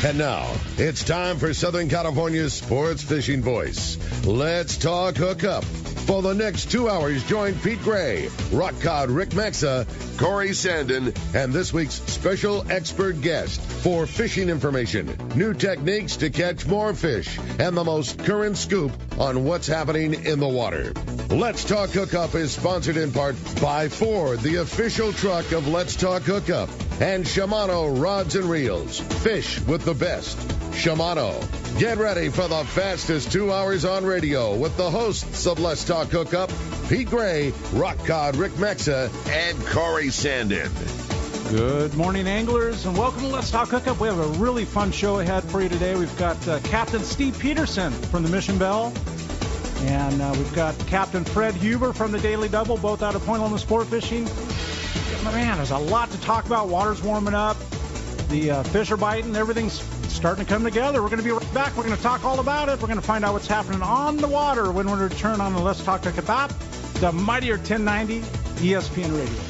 And now, it's time for Southern California's sports fishing voice. Let's talk hookup. For the next 2 hours, join Pete Gray, Rock Cod Rick Maxa, Corey Sandin, and this week's special expert guest for fishing information, new techniques to catch more fish, and the most current scoop on what's happening in the water. Let's Talk Hookup is sponsored in part by Ford, the official truck of Let's Talk Hookup, and Shimano Rods and Reels. Fish with the best. Shimano. Get ready for the fastest 2 hours on radio with the hosts of Let's Talk Hookup, Pete Gray, Rock Cod Rick Maxa, and Corey Sandin. Good morning, anglers, and welcome to Let's Talk Hookup. We have a really fun show ahead for you today. We've got Captain Steve Peterson from the Mission Belle, and we've got Captain Fred Huber from the Daily Double, both out of Point Loma Sport Fishing. Man, there's a lot to talk about. Water's warming up. The fish are biting. Everything's starting to come together. We're going to be right back. We're going to talk all about it. We're going to find out what's happening on the water when we return on the Let's Talk Hookup app, the mightier 1090 ESPN Radio.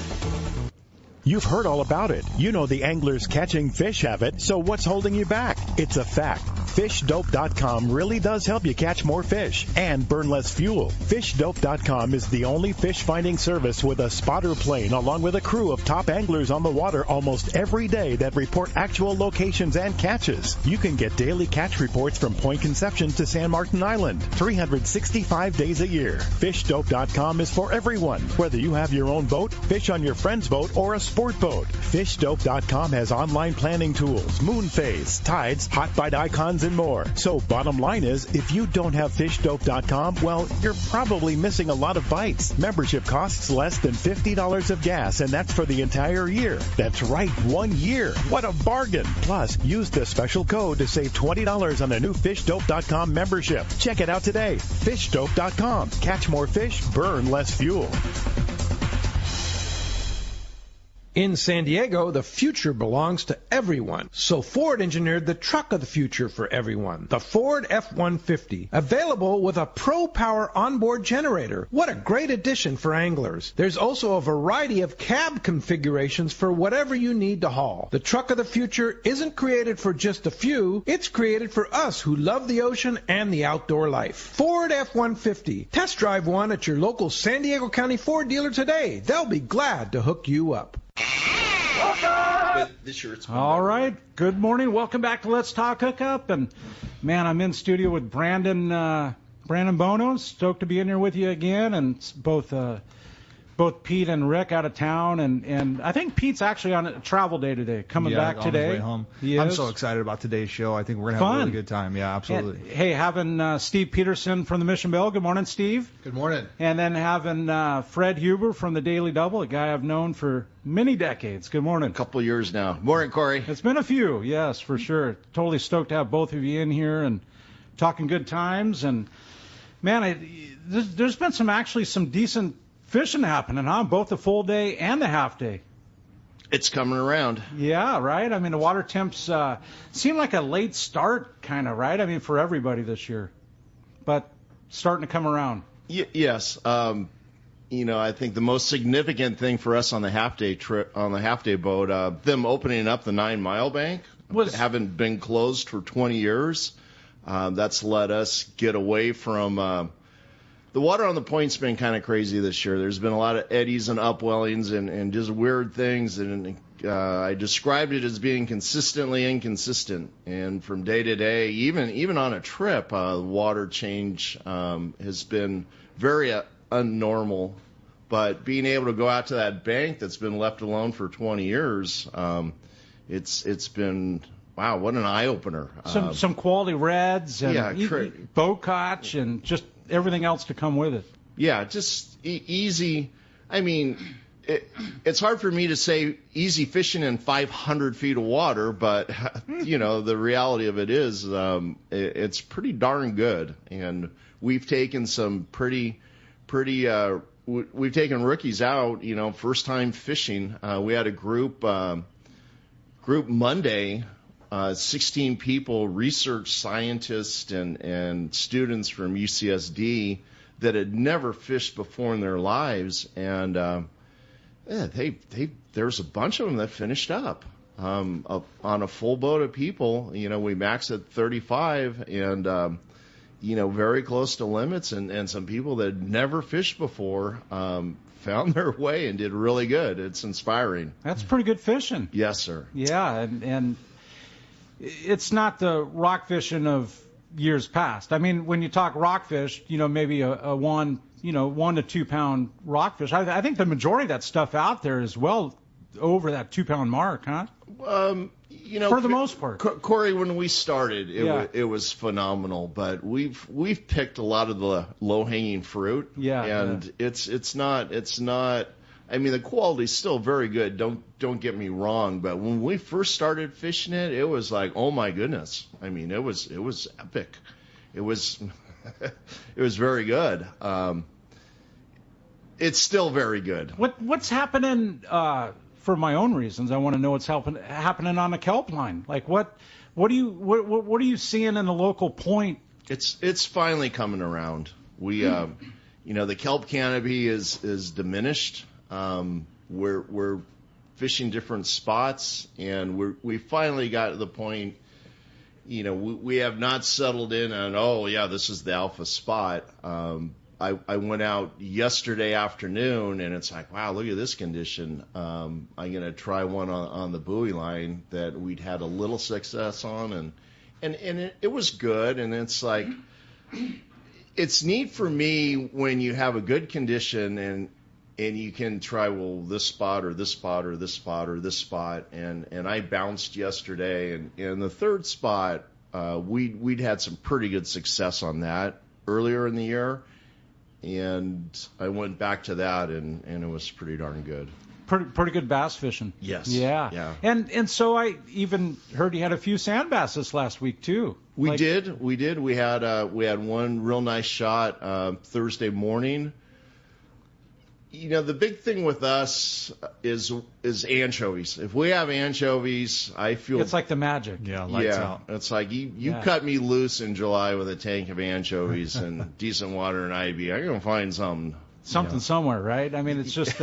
You've heard all about it. You know the anglers catching fish have it, so what's holding you back? It's a fact. FishDope.com really does help you catch more fish and burn less fuel. FishDope.com is the only fish finding service with a spotter plane along with a crew of top anglers on the water almost every day that report actual locations and catches. You can get daily catch reports from Point Conception to San Martin Island, 365 days a year. FishDope.com is for everyone, whether you have your own boat, fish on your friend's boat, or a sport boat. FishDope.com has online planning tools, moon phase, tides, hot bite icons, and more. So bottom line is, if you don't have FishDope.com, well, you're probably missing a lot of bites. Membership costs less than $50 of gas, and that's for the entire year. That's right, 1 year. What a bargain. Plus, use the special code to save $20 on a new FishDope.com membership. Check it out today. FishDope.com. Catch more fish, burn less fuel. In San Diego, the future belongs to everyone. So Ford engineered the truck of the future for everyone, the Ford F-150, available with a Pro Power onboard generator. What a great addition for anglers. There's also a variety of cab configurations for whatever you need to haul. The truck of the future isn't created for just a few. It's created for us who love the ocean and the outdoor life. Ford F-150. Test drive one at your local San Diego County Ford dealer today. They'll be glad to hook you up. All right. Good morning. Welcome back to Let's Talk Hookup. And, man, I'm in studio with Brandon Bono. Stoked to be in here with you again. And both Pete and Rick out of town. And I think Pete's actually on a travel day today, coming back today. On his way home. I'm so excited about today's show. I think we're going to have a really good time. Yeah, absolutely. And, hey, having Steve Peterson from the Mission Belle. Good morning, Steve. Good morning. And then having Fred Huber from the Daily Double, a guy I've known for many decades. Good morning. A couple years now. Morning, Corey. It's been a few, yes, for sure. Totally stoked to have both of you in here and talking good times. And, man, there's been some decent fishing happening, huh? Both the full day and the half day. It's coming around. Yeah, right? I mean, the water temps seem like a late start, kind of, right? I mean, for everybody this year. But starting to come around. Yes. I think the most significant thing for us on the half-day trip, on the half-day boat, them opening up the 9 Mile bank, haven't been closed for 20 years. That's let us get away from the water on the point's been kind of crazy this year. There's been a lot of eddies and upwellings and just weird things. And I described it as being consistently inconsistent. And from day to day, even on a trip, water change has been very unnormal. But being able to go out to that bank that's been left alone for 20 years, it's been, wow, what an eye-opener. Some quality reds and boat catch and just everything else to come with it. Yeah, just easy. I mean, it's hard for me to say easy fishing in 500 feet of water, but, the reality of it is it's pretty darn good. And we've taken some we've taken rookies out, first time fishing. We had a group Monday, 16 people, research scientists and students from UCSD that had never fished before in their lives. And there's a bunch of them that finished up. on a full boat of people. We max at 35 and, very close to limits, and some people that had never fished before found their way and did really good. It's inspiring. That's pretty good fishing. Yes, sir. Yeah, and it's not the rock fishing of years past. I mean, when you talk rockfish, maybe a 1 to 2 pound rockfish. I think the majority of that stuff out there is well over that 2 pound mark, huh? For the most part. Corey, when we started, it was phenomenal, but we've picked a lot of the low hanging fruit. Yeah. And it's not. I mean, the quality's still very good. Don't get me wrong, but when we first started fishing it, it was like, oh my goodness. I mean, it was epic. It was it was very good. It's still very good. What's happening? For my own reasons, I want to know what's happening on the kelp line. Like what are you seeing in the local point? It's finally coming around. We the kelp canopy is diminished. We're fishing different spots, and we finally got to the point. We have not settled in on this is the alpha spot. I went out yesterday afternoon, and it's like, wow, look at this condition. I'm going to try one on the buoy line that we'd had a little success on, and it was good. And it's like, it's neat for me when you have a good condition and you can try, this spot or this spot or this spot or this spot. And I bounced yesterday, and in the third spot, we'd had some pretty good success on that earlier in the year. And I went back to that, and it was pretty darn good. Pretty good bass fishing. Yes. Yeah. And so I even heard you had a few sand bass this last week too. We did. We had one real nice shot Thursday morning. The big thing with us is anchovies. If we have anchovies, I feel it's like the magic. Yeah, lights out. It's like you cut me loose in July with a tank of anchovies and decent water and IB. I'm gonna find something somewhere, right? I mean, it's just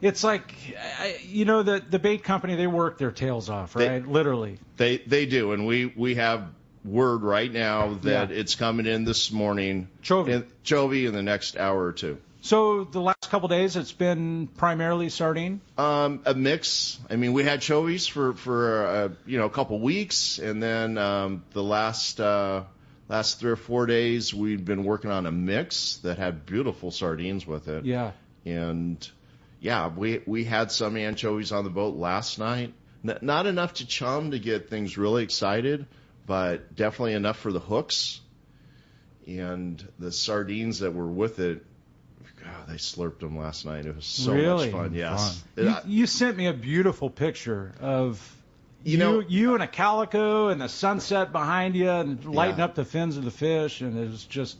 it's like the bait company, they work their tails off, right? Literally. They do, and we have word right now that it's coming in this morning. Chovy in the next hour or two. So the last couple of days, it's been primarily sardine? A mix. I mean, we had chovies for a couple weeks, and then the last 3 or 4 days, we'd been working on a mix that had beautiful sardines with it. Yeah. And we had some anchovies on the boat last night. Not enough to chum to get things really excited, but definitely enough for the hooks. And the sardines that were with it, God, they slurped them last night. It was so much fun. Yes. You sent me a beautiful picture of you and a calico and the sunset behind you and lighting up the fins of the fish, and it was just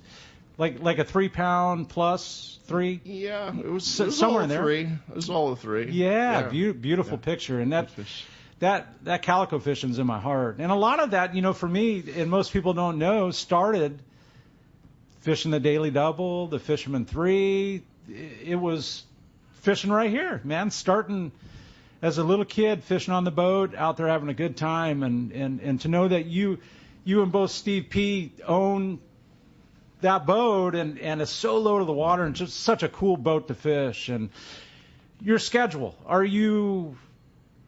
like a 3 pound plus 3. Yeah, it was somewhere in there. 3. It was all of 3. Yeah. Beautiful picture, and that calico fishing's in my heart, and a lot of that, for me, and most people don't know, started fishing the Daily Double, the Fisherman 3. It was fishing right here, man. Starting as a little kid, fishing on the boat, out there having a good time, and to know that you and both Steve P own that boat, and it's so low to the water, and just such a cool boat to fish. And your schedule,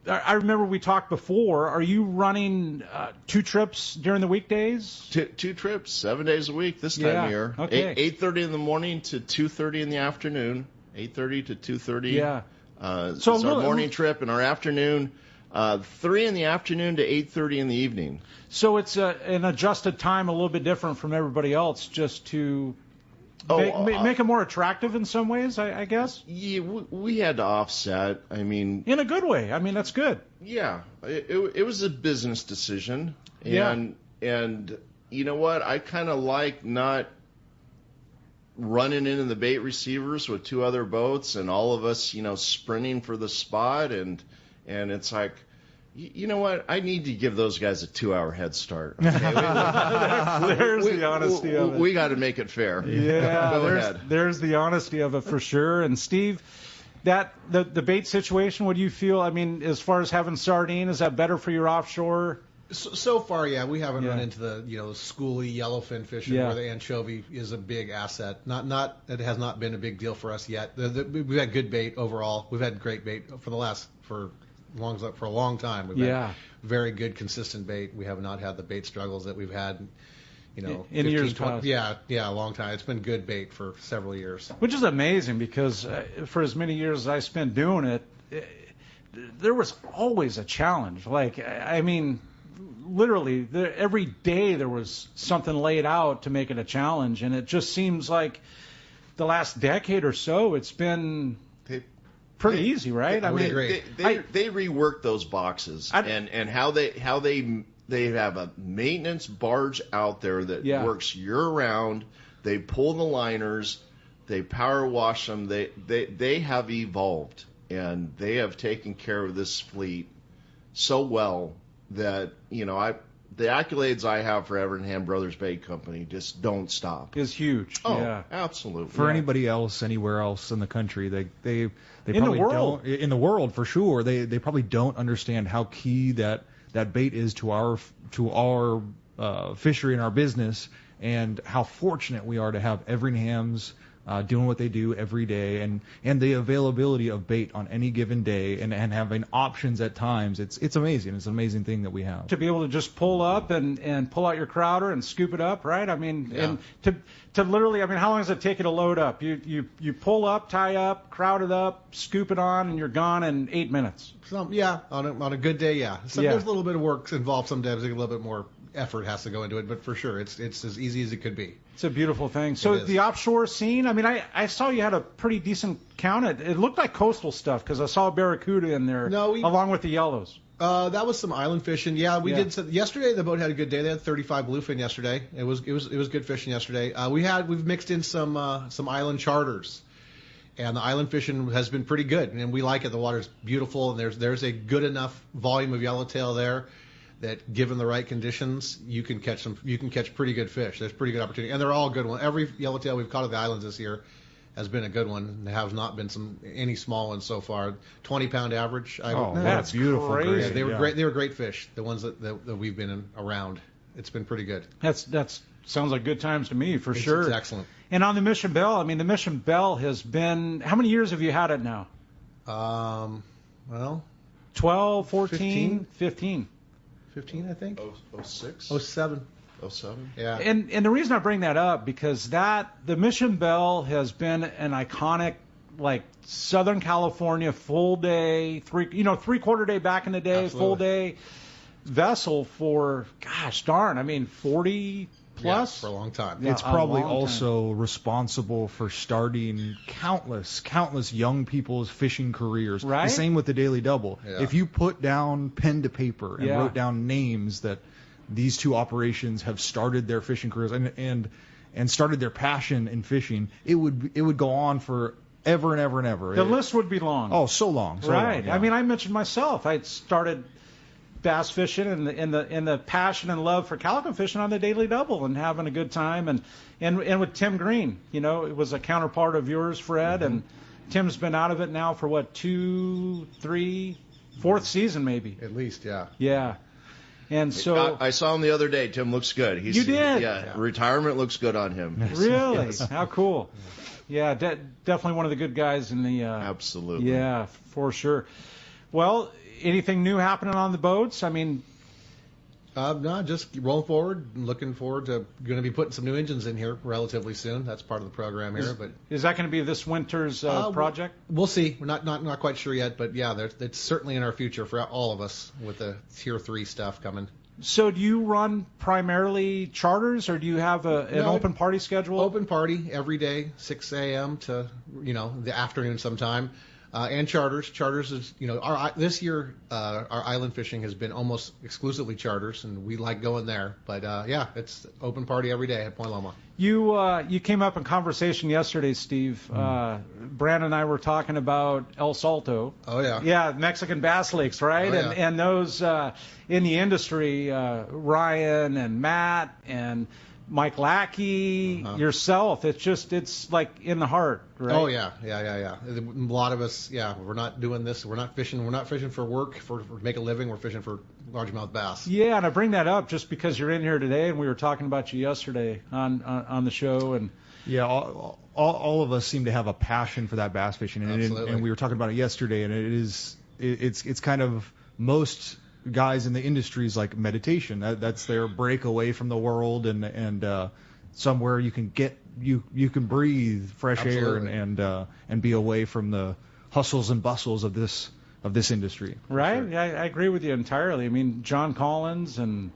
I remember we talked before. Are you running 2 trips during the weekdays? 2 trips, 7 days a week this time of year. Okay. 8:30 in the morning to 2:30 in the afternoon. 8:30 to 2:30. Yeah. So it's our morning trip, and our afternoon, 3 in the afternoon to 8:30 in the evening. So it's an adjusted time, a little bit different from everybody else, just to make it more attractive in some ways, I guess? Yeah, we had to offset. I mean, in a good way. I mean, that's good. Yeah. It was a business decision. And you know what? I kind of like not running into the bait receivers with 2 other boats and all of us, sprinting for the spot. And it's like, you know what? I need to give those guys a 2-hour head start. Okay? There's the honesty of it. We got to make it fair. Yeah, Go ahead. There's the honesty of it for sure. And Steve, the bait situation, what do you feel? I mean, as far as having sardine, is that better for your offshore? So far, yeah, we haven't run into the schooly yellowfin fishing where the anchovy is a big asset. It has not been a big deal for us yet. We've had good bait overall. We've had great bait for a long time. We've had very good consistent bait. We have not had the bait struggles that we've had. In 15, years 20, past. Yeah, a long time. It's been good bait for several years. Which is amazing because for as many years as I spent doing it, there was always a challenge. Like, I mean, literally, every day there was something laid out to make it a challenge, and it just seems like the last decade or so it's been pretty easy, right? They reworked those boxes and how they have a maintenance barge out there that works year-round. They pull the liners. They power wash them. They have evolved, and they have taken care of this fleet so well that, the accolades I have for Evernham Brothers Bait Company just don't stop. Is huge. Oh, yeah. Absolutely. For anybody else, anywhere else in the country, they in probably the world. don't. In the world, for sure, they probably don't understand how key that bait is to our fishery and our business, and how fortunate we are to have Evernham's doing what they do every day, and the availability of bait on any given day, and having options at times. It's amazing. It's an amazing thing that we have. To be able to just pull up and pull out your crowder and scoop it up, right? I mean, and to literally, I mean, how long does it take you to load up? You pull up, tie up, crowd it up, scoop it on, and you're gone in 8 minutes. On a good day, yeah. There's a little bit of work involved sometimes. A little bit more effort has to go into it, but for sure, it's as easy as it could be. It's a beautiful thing. So the offshore scene, I mean, I saw you had a pretty decent count. It looked like coastal stuff because I saw a barracuda in there along with the yellows. That was some island fishing. Yeah, we did. Yesterday, the boat had a good day. They had 35 bluefin yesterday. It was good fishing yesterday. We've mixed in some island charters, and the island fishing has been pretty good, and we like it. The water's beautiful, and there's a good enough volume of yellowtail there that, given the right conditions, you can catch pretty good fish. There's pretty good opportunity, and they're all good ones. Every yellowtail we've caught at the islands this year has been a good one. There have not been any small ones so far. 20-pound average. That's beautiful. Crazy. Yeah, they were great. They were great fish. The ones that we've been around. It's been pretty good. That's sounds like good times to me for sure. It's excellent. And on the Mission Belle, I mean, the Mission Belle has been. How many years have you had it now? 12, 14, 15. 15, I think. 06? 07. 07? Yeah. And the reason I bring that up, because the Mission Belle has been an iconic, like, Southern California full day, three-quarter day back in the day, Absolutely. full day vessel for, gosh darn, I mean, 40 plus? Yeah, for a long time. It's probably also responsible for starting countless young people's fishing careers. Right. The same with the Daily Double. Yeah. If you put down pen to paper and wrote down names that these two operations have started their fishing careers and started their passion in fishing, it would go on for ever and ever and ever. The list would be long. Oh, so long. Right. Yeah. I mean, I mentioned myself. I started bass fishing and the passion and love for calico fishing on the Daily Double and having a good time and with Tim Green, it was a counterpart of yours, Fred, and Tim's been out of it now for what, 2, 3, 4th season maybe. At least, yeah. Yeah. And so I saw him the other day. Tim looks good. You did? Yeah. Retirement looks good on him. Really? Yes. How cool. Yeah, definitely one of the good guys in the Absolutely. Yeah, for sure. Well, anything new happening on the boats? I mean, no, just rolling forward. Looking forward to going to be putting some new engines in here relatively soon. That's part of the program here. But is that going to be this winter's project? We'll see. We're not quite sure yet, but yeah, it's certainly in our future for all of us with the Tier 3 stuff coming. So do you run primarily charters, or do you have an open party schedule? Open party every day, 6 a.m. to the afternoon sometime. And charters. Charters is, this year our island fishing has been almost exclusively charters, and we like going there. But it's open party every day at Point Loma. You came up in conversation yesterday, Steve. Brandon and I were talking about El Salto. Oh yeah. Yeah, Mexican Bass Lakes, right? Oh, yeah. And those in the industry, Ryan and Matt and Mike Lackey, yourself. It's like in the heart, right? Oh yeah. A lot of us, we're not doing this. We're not fishing. We're not fishing for work, for make a living. We're fishing for largemouth bass. Yeah, and I bring that up just because you're in here today, and we were talking about you yesterday on the show, and yeah, all of us seem to have a passion for that bass fishing, and we were talking about it yesterday, and it's kind of most guys in the industry is like meditation. That's their break away from the world and somewhere you can get you can breathe fresh air and be away from the hustles and bustles of this industry. Right? Sure. Yeah, I agree with you entirely. I mean, John Collins and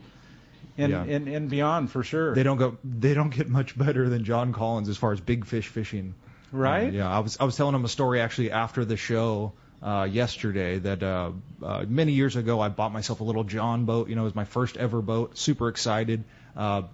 beyond for sure. They don't get much better than John Collins as far as big fish fishing. Right? I was telling him a story actually after the show yesterday that many years ago I bought myself a little John boat. It was my first ever boat. Super excited.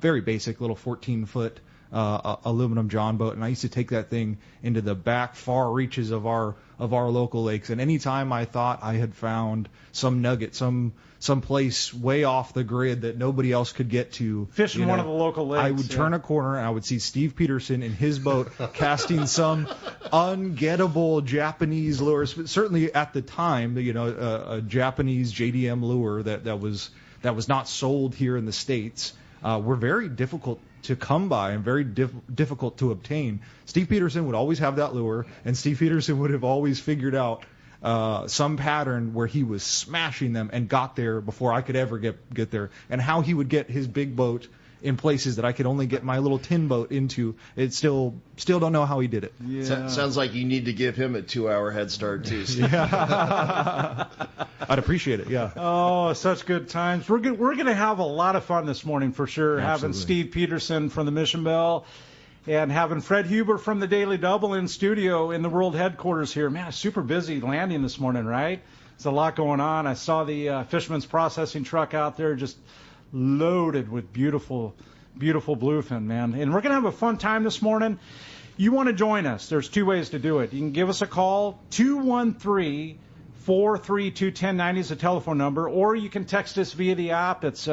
Very basic little 14-foot aluminum John boat, and I used to take that thing into the back far reaches of our local lakes. And anytime I thought I had found some nugget, some place way off the grid that nobody else could get to, fishing one of the local lakes, I would turn a corner and I would see Steve Peterson in his boat casting some ungettable Japanese lures. Certainly at the time, a Japanese JDM lure that was not sold here in the States. Were very difficult to come by and very difficult to obtain. Steve Peterson would always have that lure, and Steve Peterson would have always figured out some pattern where he was smashing them and got there before I could ever get there. And how he would get his big boat in places that I could only get my little tin boat into, it still don't know how he did it. Yeah. Sounds like you need to give him a 2-hour head start too. Yeah. I'd appreciate it. Yeah. Oh, such good times. We're gonna have a lot of fun this morning for sure. Absolutely. Having Steve Peterson from the Mission Belle and having Fred Huber from the Daily Double in studio in the world headquarters here. Man, super busy landing this morning, right? There's a lot going on. I saw the Fisherman's Processing truck out there just loaded with beautiful bluefin, man. And we're going to have a fun time this morning. You want to join us. There's two ways to do it. You can give us a call, 213-432-1090 is the telephone number, or you can text us via the app. It's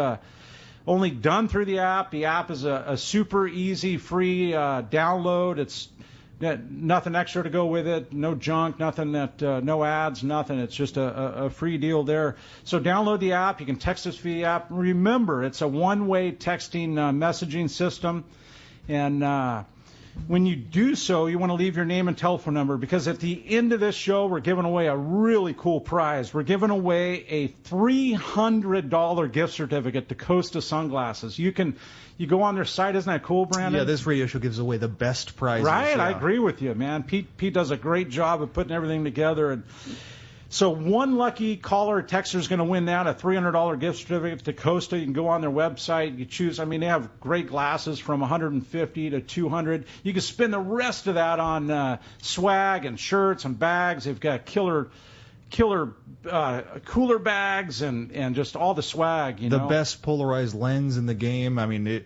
only done through the app. The app is a super easy, free download. It's nothing extra to go with it, no junk, nothing no ads, nothing. It's just a free deal there. So download the app. You can text us via the app. Remember, it's a one-way texting messaging system. And when you do so, you want to leave your name and telephone number, because at the end of this show, we're giving away a really cool prize. We're giving away a $300 gift certificate to Costa Sunglasses. You go on their site. Isn't that cool, Brandon? Yeah, this radio show gives away the best prizes. Right, yeah. I agree with you, man. Pete does a great job of putting everything together. And so one lucky caller or texter is going to win that, a $300 gift certificate to Costa. You can go on their website. You choose. I mean, they have great glasses from $150 to $200. You can spend the rest of that on swag and shirts and bags. They've got killer cooler bags and just all the swag. The best polarized lens in the game. I mean,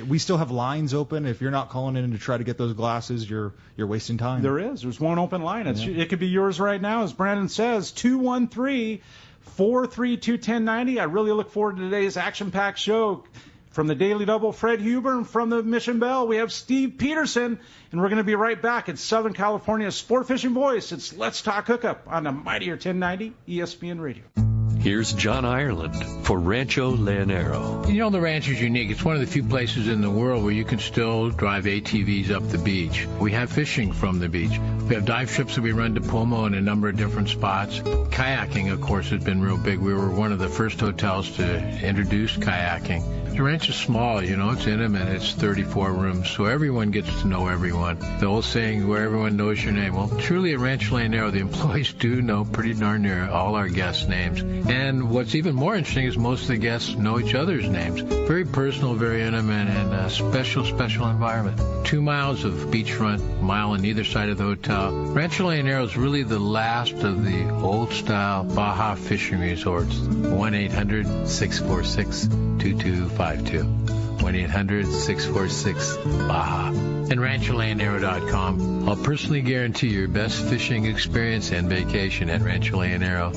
we still have lines open. If you're not calling in to try to get those glasses, you're wasting time. There's one open line. It could be yours right now, as Brandon says. 213-432-1090. I really look forward to today's action-packed show. From the Daily Double, Fred Huber, and from the Mission Belle, we have Steve Peterson, and we're going to be right back at Southern California's sport fishing voice. It's Let's Talk Hookup on the mightier 1090 ESPN Radio. Here's John Ireland for Rancho Leonero. The ranch is unique. It's one of the few places in the world where you can still drive ATVs up the beach. We have fishing from the beach. We have dive trips that we run to Pomo in a number of different spots. Kayaking, of course, has been real big. We were one of the first hotels to introduce kayaking. The ranch is small, it's intimate. It's 34 rooms, so everyone gets to know everyone. The old saying, where everyone knows your name. Well, truly at Rancho Leonero, the employees do know pretty darn near all our guests' names. And what's even more interesting is most of the guests know each other's names. Very personal, very intimate, and a special environment. 2 miles of beachfront, mile on either side of the hotel. Rancho Leonero is really the last of the old-style Baja fishing resorts. 1-800-646-2252. 1-800-646-BAJA. And RanchoLeonero.com. I'll personally guarantee your best fishing experience and vacation at Rancho Leonero.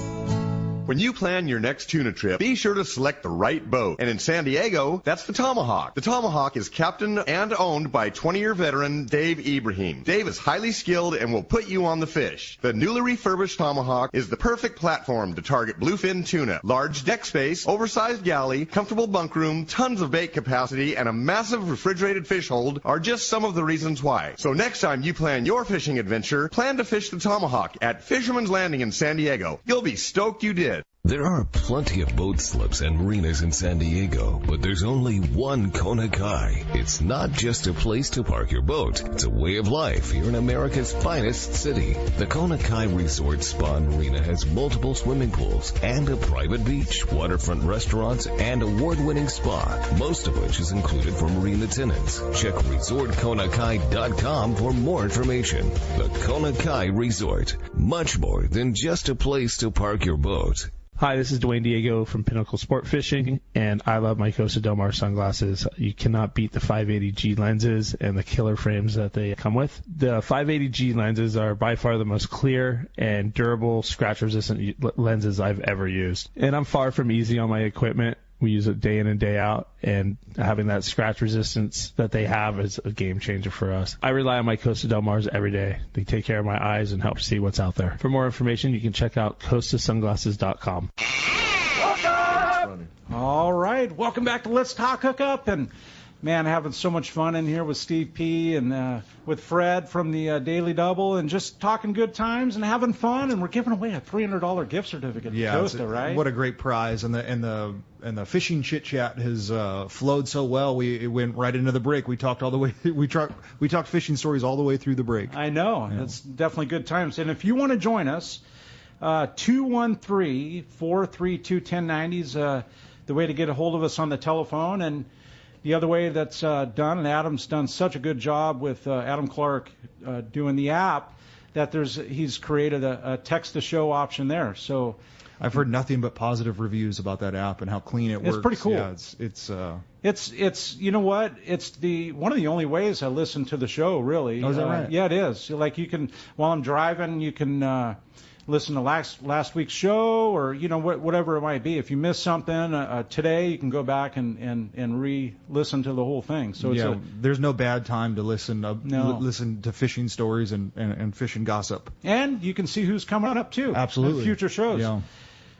When you plan your next tuna trip, be sure to select the right boat. And in San Diego, that's the Tomahawk. The Tomahawk is captained and owned by 20-year veteran Dave Ibrahim. Dave is highly skilled and will put you on the fish. The newly refurbished Tomahawk is the perfect platform to target bluefin tuna. Large deck space, oversized galley, comfortable bunk room, tons of bait capacity, and a massive refrigerated fish hold are just some of the reasons why. So next time you plan your fishing adventure, plan to fish the Tomahawk at Fisherman's Landing in San Diego. You'll be stoked you did. There are plenty of boat slips and marinas in San Diego, but there's only one Kona Kai. It's not just a place to park your boat. It's a way of life here in America's finest city. The Kona Kai Resort Spa and Marina has multiple swimming pools and a private beach, waterfront restaurants, and award-winning spa, most of which is included for marine attendants. Check resortkonakai.com for more information. The Kona Kai Resort, much more than just a place to park your boat. Hi, this is Dwayne Diego from Pinnacle Sport Fishing, and I love my Costa Del Mar sunglasses. You cannot beat the 580G lenses and the killer frames that they come with. The 580G lenses are by far the most clear and durable scratch-resistant lenses I've ever used. And I'm far from easy on my equipment. We use it day in and day out, and having that scratch resistance that they have is a game changer for us. I rely on my Costa Del Mars every day. They take care of my eyes and help see what's out there. For more information, you can check out costasunglasses.com. All right, welcome back to Let's Talk Hookup, and man, having so much fun in here with Steve P. and with Fred from the Daily Double, and just talking good times and having fun. And we're giving away a $300 gift certificate to Costa, right? What a great prize! And the fishing chit chat has flowed so well. It went right into the break. We talked all the way. We talked fishing stories all the way through the break. I know. Yeah. It's definitely good times. And if you want to join us, 213-432-1090 is the way to get a hold of us on the telephone. And the other way that's done, and Adam's done such a good job with Adam Clark doing the app, that he's created a text-to-show option there. So I've heard nothing but positive reviews about that app and how clean it works. It's pretty cool. Yeah, it's you know what? It's one of the only ways I listen to the show, really. Oh, is that right? Yeah, it is. Like you can, while I'm driving, you can listen to last week's show, or whatever it might be. If you miss something today, you can go back and re-listen to the whole thing. So there's no bad time to listen to fishing stories and fishing gossip. And you can see who's coming up too. Absolutely. In future shows. Yeah.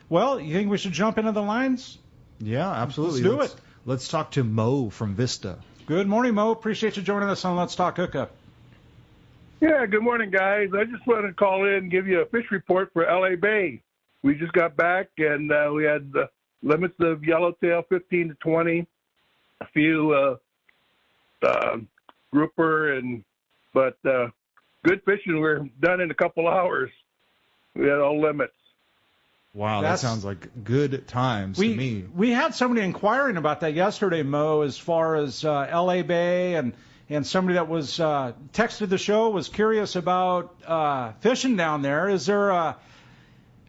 Well, you think we should jump into the lines? Yeah, absolutely. Let's do it. Let's talk to Mo from Vista. Good morning, Mo. Appreciate you joining us on Let's Talk Hookup. Yeah, good morning, guys. I just wanted to call in and give you a fish report for LA Bay. We just got back, and we had the limits of yellowtail 15 to 20, a few grouper, but good fishing. We're done in a couple hours. We had all limits. Wow, that sounds like good times to me. We had somebody inquiring about that yesterday, Mo, as far as LA Bay, and somebody that was texted the show was curious about fishing down there. Is there a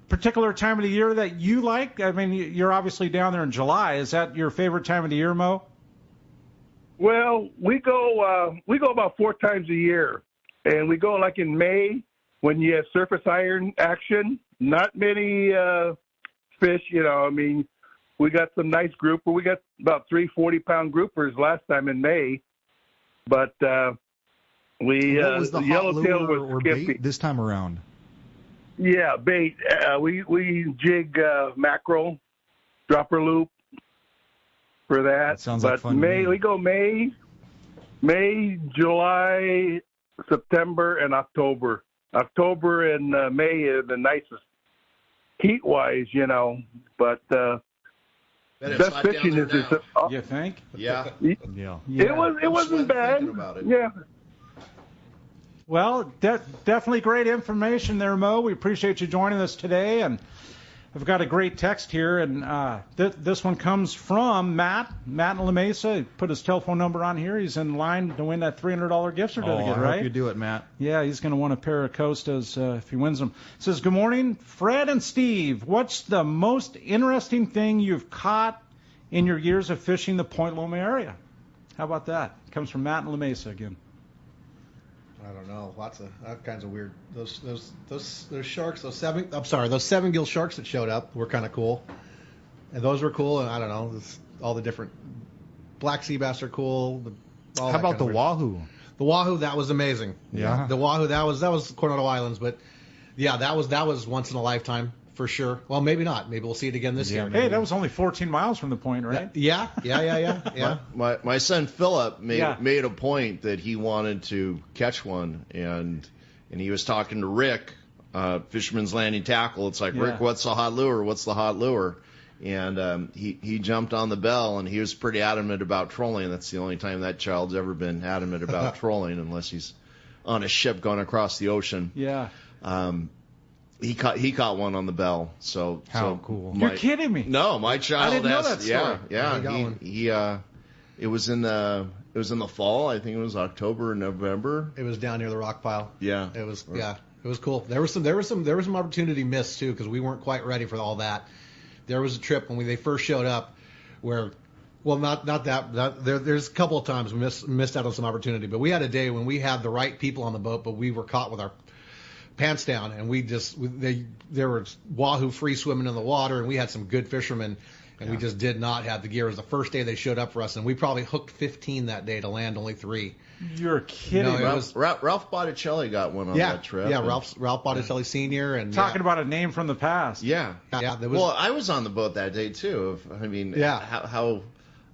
particular time of the year that you like? I mean, you're obviously down there in July. Is that your favorite time of the year, Mo? Well, we go about 4 times a year, and we go like in May when you have surface iron action. Not many fish, I mean, we got some nice grouper. We got about 3 40-pound groupers last time in May. But what was the yellowtail was or bait this time around? Yeah, bait. We jig mackerel, dropper loop for that. That sounds like fun. We go May, July, September, and October. October and May are the nicest heat-wise, but best fishing is you think? Yeah. Yeah. It wasn't bad. Yeah. Well, definitely great information there, Mo. We appreciate you joining us today, and I've got a great text here, and this one comes from Matt in La Mesa. He put his telephone number on here. He's in line to win that $300 gift certificate, right? I hope you do it, Matt. Yeah, he's going to win a pair of Costas if he wins them. It says, good morning, Fred and Steve. What's the most interesting thing you've caught in your years of fishing the Point Loma area? How about that? Comes from Matt in La Mesa again. I don't know. Lots of all kinds of weird. Those sharks. Those 7-gill sharks that showed up were kind of cool, and those were cool. And I don't know, all the different black sea bass are cool. How about the wahoo? The wahoo, that was amazing. Yeah. The wahoo, that was Coronado Islands, but yeah, that was once in a lifetime for sure. Well, maybe not. Maybe we'll see it again this year. Hey, that was only 14 miles from the point, right? Yeah. My son Philip made a point that he wanted to catch one, and he was talking to Rick, Fisherman's Landing Tackle. It's like, Rick, what's the hot lure? What's the hot lure? And he jumped on the Belle, and he was pretty adamant about trolling. That's the only time that child's ever been adamant about trolling, unless he's on a ship going across the ocean. Yeah. He caught one on the Belle. So cool! You're kidding me? No, my child. I didn't know that story. Yeah. It was in the fall. I think it was October or November. It was down near the rock pile. Yeah. It was. Yeah. It was cool. There was some opportunity missed too, because we weren't quite ready for all that. There was a trip when they first showed up where, well, not that there's a couple of times we missed out on some opportunity, but we had a day when we had the right people on the boat, but we were caught with our pants down, and there were wahoo free swimming in the water, and we had some good fishermen, and we just did not have the gear. It was the first day they showed up for us, and we probably hooked 15 that day to land only 3. You're kidding. No, Ralph Botticelli got one on that trip. Yeah, Ralph Botticelli Sr. and talking about a name from the past. Yeah. Well, I was on the boat that day too. How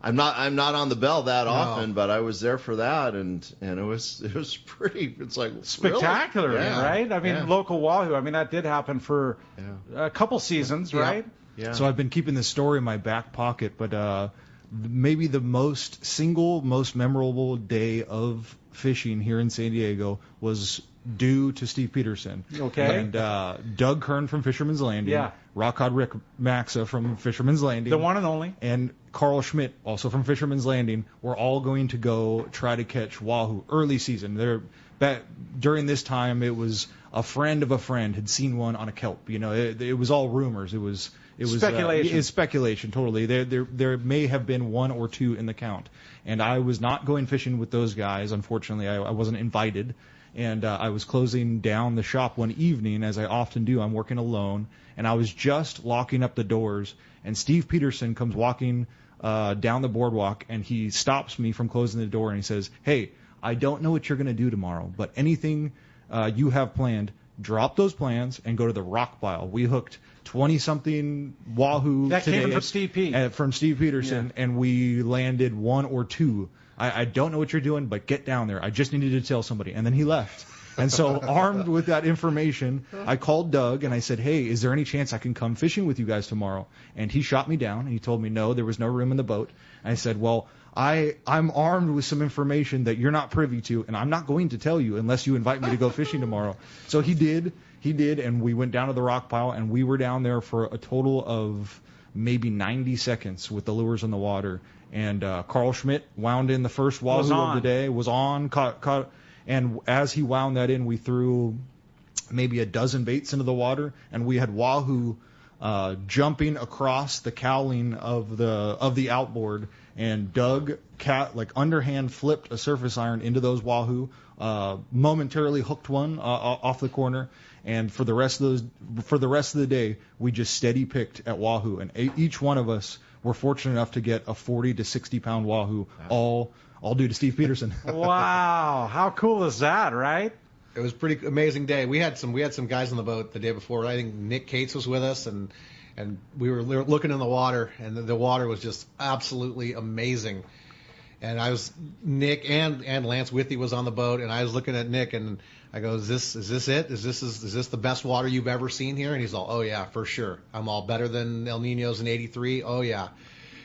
I'm not on the Belle that often, but I was there for that, and it was pretty. It's like spectacular, really? Right? I mean, local wahoo. I mean, that did happen for a couple seasons, right? Yeah. So I've been keeping this story in my back pocket, but maybe the most memorable day of fishing here in San Diego was due to Steve Peterson. Okay. And Doug Kern from Fisherman's Landing. Yeah. Rock Cod Rick Maxa from Fisherman's Landing. The one and only. And Carl Schmidt, also from Fisherman's Landing. We're all going to go try to catch wahoo early season. During this time, it was a friend of a friend had seen one on a kelp. You know, it was all rumors. It was speculation. It's speculation, totally. There may have been 1 or 2 in the count. And I was not going fishing with those guys. Unfortunately, I wasn't invited. And I was closing down the shop one evening, as I often do. I'm working alone, and I was just locking up the doors, and Steve Peterson comes walking down the boardwalk, and he stops me from closing the door, and he says, "Hey, I don't know what you're going to do tomorrow, but anything you have planned, drop those plans and go to the rock pile." We hooked 20-something wahoo that today came from Steve P. From Steve Peterson, and we landed 1 or 2. I don't know what you're doing, but get down there. I just needed to tell somebody. And then he left. And so armed with that information, I called Doug and I said, "Hey, is there any chance I can come fishing with you guys tomorrow?" And he shot me down and he told me no, there was no room in the boat. And I said, "Well, I'm armed with some information that you're not privy to, and I'm not going to tell you unless you invite me to go fishing tomorrow." So he did, and we went down to the rock pile, and we were down there for a total of maybe 90 seconds with the lures in the water. And Carl Schmidt wound in the first wahoo of the day, was on, caught, and as he wound that in, we threw maybe a dozen baits into the water, and we had wahoo jumping across the cowling of the outboard, and Doug underhand flipped a surface iron into those wahoo, momentarily hooked one off the corner, and for the rest of the day we just steady picked at wahoo, and each one of us were fortunate enough to get a 40 to 60 pound wahoo, all due to Steve Peterson. Wow, how cool is that, right? It was a pretty amazing day. We had some guys on the boat the day before. I think Nick Cates was with us, and we were looking in the water, and the water was just absolutely amazing. And Nick and Lance Withy was on the boat, and I was looking at Nick, and I go, is this it? Is this the best water you've ever seen here? And he's all, "Oh yeah, for sure. I'm all better than El Niños in '83. Oh yeah."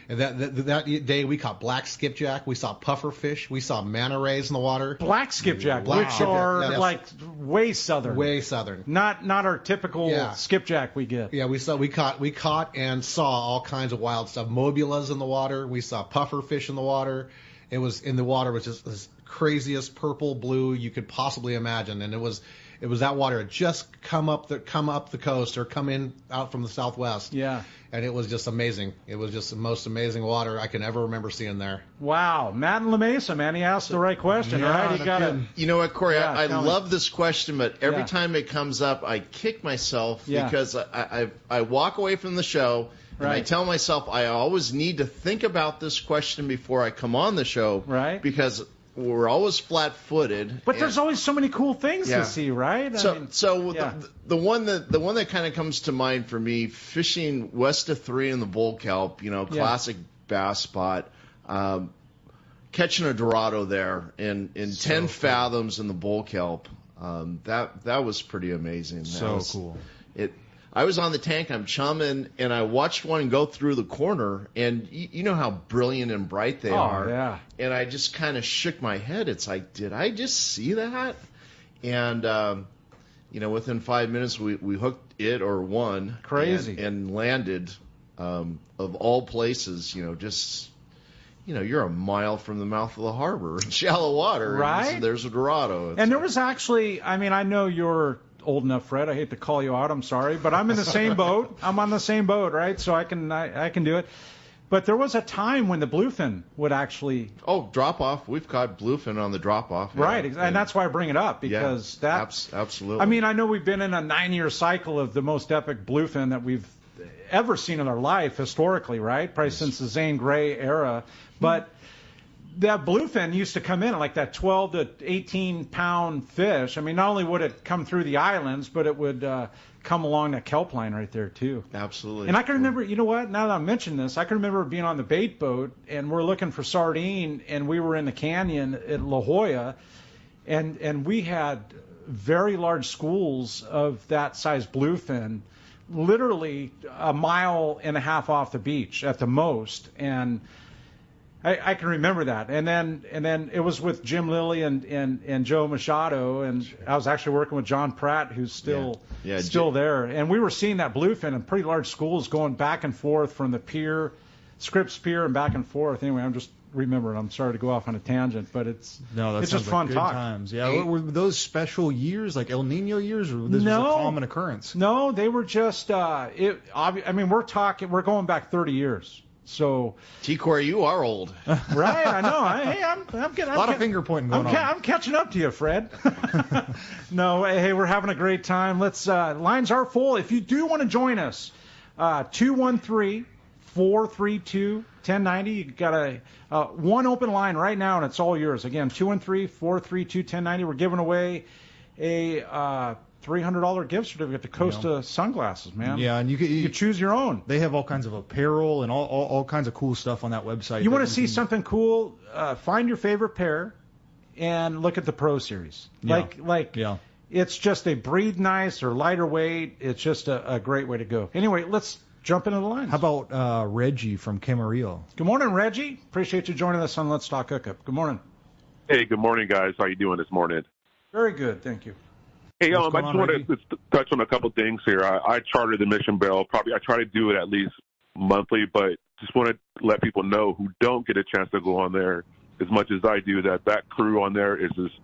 And that day we caught black skipjack, we saw puffer fish, we saw manta rays in the water. Black skipjack, which are like way southern. Way southern. Not our typical skipjack we get. Yeah, we caught and saw all kinds of wild stuff. Mobulas in the water. We saw puffer fish in the water. It was in the water was just this craziest purple blue you could possibly imagine, and it was It was that water had just come up the coast or come in out from the southwest. Yeah. And it was just amazing. It was just the most amazing water I can ever remember seeing there. Wow. Matt in La Mesa, man, he asked the right question, right? He got it. You know what, Corey? Yeah, I love this question, but every time it comes up, I kick myself because I walk away from the show and I tell myself I always need to think about this question before I come on the show. Right. Because we're always flat-footed. But there's always so many cool things to see, right? The one that kind of comes to mind for me, fishing west of 3 in the bull kelp, classic bass spot, catching a Dorado there in 10 fathoms in the bull kelp. That was pretty amazing. Cool. I was on the tank, I'm chumming, and I watched one go through the corner, and you know how brilliant and bright they are. Yeah. And I just kind of shook my head. It's like, did I just see that? And, within 5 minutes, we hooked it or one. Crazy. And landed, of all places, you're a mile from the mouth of the harbor in shallow water. Right. And there's a Dorado. And there was actually, I know you're old enough, Fred. I hate to call you out. I'm sorry, but I'm in the same boat. I'm on the same boat, right? So I can do it. But there was a time when the bluefin would actually drop off. We've caught bluefin on the drop off, right? And that's why I bring it up because absolutely. I know we've been in a 9-year cycle of the most epic bluefin that we've ever seen in our life historically, right? Probably since the Zane Grey era, but. That bluefin used to come in like that 12 to 18 pound fish. Not only would it come through the islands, but it would come along that kelp line right there too. Absolutely. And I can remember, you know what? Now that I mention this, I can remember being on the bait boat and we're looking for sardine, and we were in the canyon at La Jolla, and we had very large schools of that size bluefin, literally a mile and a half off the beach at the most, and. I can remember that, and then it was with Jim Lilly and Joe Machado, and I was actually working with John Pratt, who's still there, and we were seeing that bluefin in pretty large schools going back and forth from the pier, Scripps Pier, and back and forth. Anyway, I'm just remembering. I'm sorry to go off on a tangent, but it's just fun good talk. Times. Yeah, were those special years like El Nino years, or this was a common occurrence? No, they were just. We're going back 30 years. So, T-Corey, you are old. Right, I know. I'm getting a lot of finger pointing going on. I'm catching up to you, Fred. No, hey, we're having a great time. Lines are full. If you do want to join us, 213-432-1090. You got one open line right now, and it's all yours. Again, 213-432-1090. We're giving away a $300 gift certificate to Costa sunglasses, man. Yeah, and you can choose your own. They have all kinds of apparel and all kinds of cool stuff on that website. You want to see something cool? Find your favorite pair and look at the Pro Series. It's just they breathe nice or lighter weight. It's just a great way to go. Anyway, let's jump into the lines. How about Reggie from Camarillo? Good morning, Reggie. Appreciate you joining us on Let's Talk Hookup. Good morning. Hey, good morning, guys. How you doing this morning? Very good, thank you. Hey, I just want to touch on a couple things here. I chartered the Mission Belle. I try to do it at least monthly, but just want to let people know who don't get a chance to go on there as much as I do that crew on there is just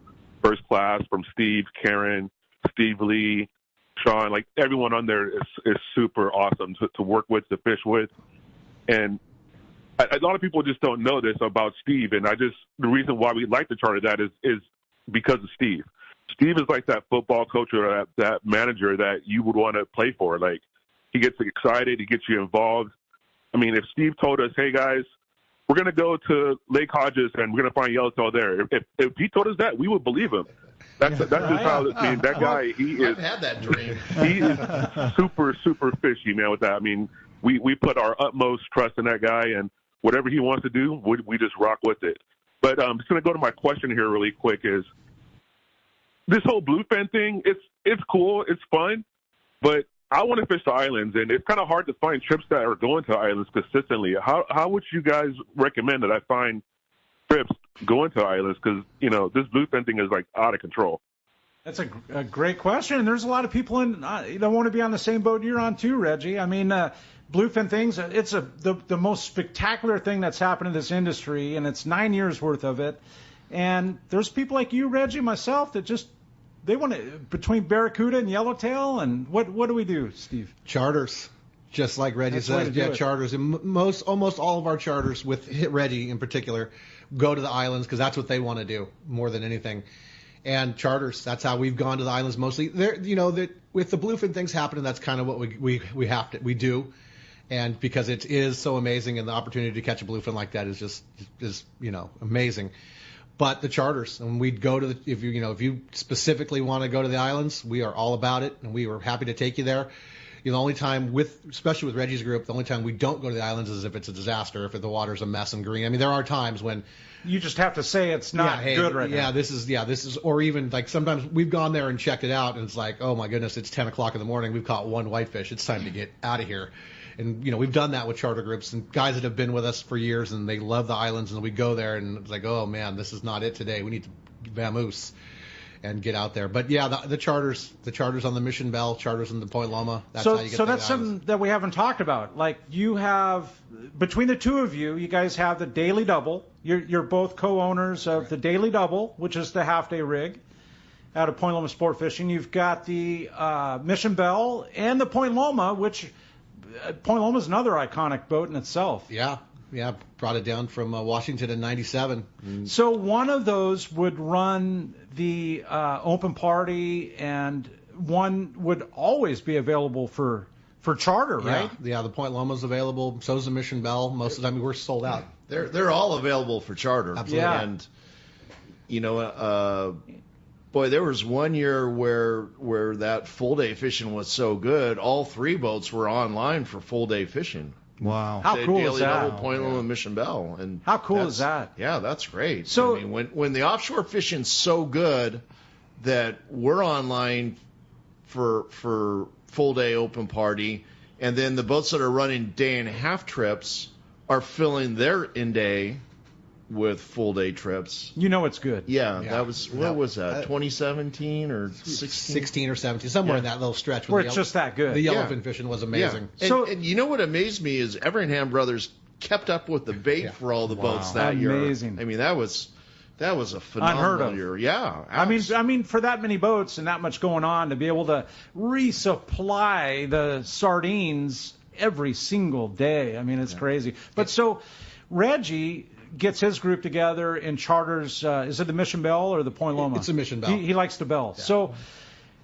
first class, from Steve, Karen, Steve Lee, Sean. Like, everyone on there is super awesome to work with, to fish with. And a lot of people just don't know this about Steve, and the reason why we like to charter that is because of Steve. Steve is like that football coach or that manager that you would want to play for. Like, he gets excited, he gets you involved. If Steve told us, hey, guys, we're going to go to Lake Hodges and we're going to find yellowtail there. If he told us that, we would believe him. That's just how, that guy, I've had that dream. He is super, super fishy, man, with that. We put our utmost trust in that guy, and whatever he wants to do, we just rock with it. But I'm just going to go to my question here really quick is, this whole bluefin thing, it's cool, it's fun, but I want to fish the islands, and it's kind of hard to find trips that are going to islands consistently. How would you guys recommend that I find trips going to islands? Because, this bluefin thing is, out of control. That's a great question, and there's a lot of people that want to be on the same boat you're on too, Reggie. Bluefin things, it's the most spectacular thing that's happened in this industry, and it's 9 years worth of it. And there's people like you, Reggie, myself, that just they want to, between Barracuda and Yellowtail, and what do we do, Steve? Charters. Just like Reggie says, charters. And almost all of our charters, with Reggie in particular, go to the islands because that's what they want to do more than anything. And charters, that's how we've gone to the islands mostly. There, with the bluefin things happening, that's kind of what we do. And because it is so amazing, and the opportunity to catch a bluefin like that is amazing. But the charters, and we'd go to if you specifically want to go to the islands, we are all about it, and we were happy to take you there. The only time, especially with Reggie's group, the only time we don't go to the islands is if it's a disaster, if the water's a mess and green. I mean, there are times when you just have to say it's not good right now. This is, or even like sometimes we've gone there and checked it out, and it's like, oh my goodness, it's 10 o'clock in the morning. We've caught one whitefish. It's time to get out of here. And we've done that with charter groups and guys that have been with us for years, and they love the islands, and we go there and it's like, oh man, this is not it today. We need to vamoose and get out there. But yeah, the charters on the Mission Belle, charters in the Point Loma. That's how you get. So that's something that we haven't talked about. Like you have, between the two of you, you guys have the Daily Double. You're both co-owners of the Daily Double, which is the half-day rig out of Point Loma Sport Fishing. You've got the Mission Belle and the Point Loma, which Point Loma is another iconic boat in itself. Yeah, brought it down from Washington in '97. So one of those would run the open party, and one would always be available for charter, right? Yeah, the Point Loma's available. So's the Mission Belle. Most of the time, we're sold out. They're all available for charter. Absolutely. Yeah. And boy, there was one year where that full day fishing was so good, all three boats were online for full day fishing. Wow. How cool is that? Double, Point Loma, Mission Belle. And how cool is that? Yeah, that's great. So, I mean, when the offshore fishing's so good that we're online for full day open party, and then the boats that are running day and a half trips are filling their in day with full day trips. It's good. Yeah. That was, what was that, 2017 or 16 or 17, somewhere in that little stretch. Where it's just that good. The yellowfin fishing was amazing. Yeah. And you know what amazed me is Everingham Brothers kept up with the bait for all the boats that year. Amazing. I mean, that was a phenomenal year. Yeah. I mean, for that many boats and that much going on, to be able to resupply the sardines every single day, I mean, it's crazy. But so Reggie gets his group together and charters, is it the Mission Belle or the Point Loma? It's the Mission Belle. He likes the Belle. Yeah. So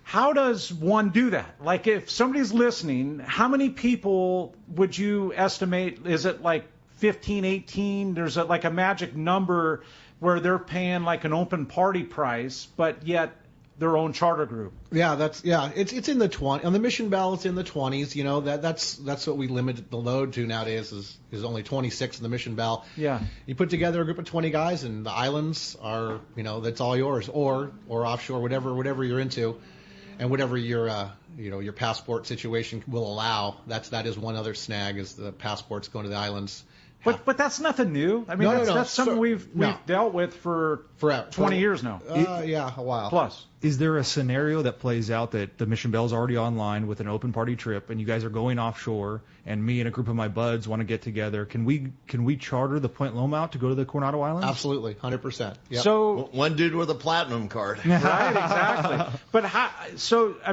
how does one do that? Like, if somebody's listening, how many people would you estimate? Is it like 15, 18? There's like a magic number where they're paying like an open party price, but yet their own charter group. It's in the 20 on the Mission Belle. It's in the 20s. That's what we limit the load to nowadays is only 26 in the Mission Belle. Yeah. You put together a group of 20 guys, and the islands are that's all yours, or offshore, whatever you're into, and whatever your passport situation will allow. That is one other snag, is the passports going to the islands. But that's nothing new. I mean, that's something we've dealt with for 20 years now. A while. Plus. Is there a scenario that plays out that the Mission Belle's already online with an open party trip, and you guys are going offshore, and me and a group of my buds want to get together? Can we charter the Point Loma out to go to the Coronado Islands? Absolutely, 100%. Yep. So one dude with a platinum card. Right, exactly. But I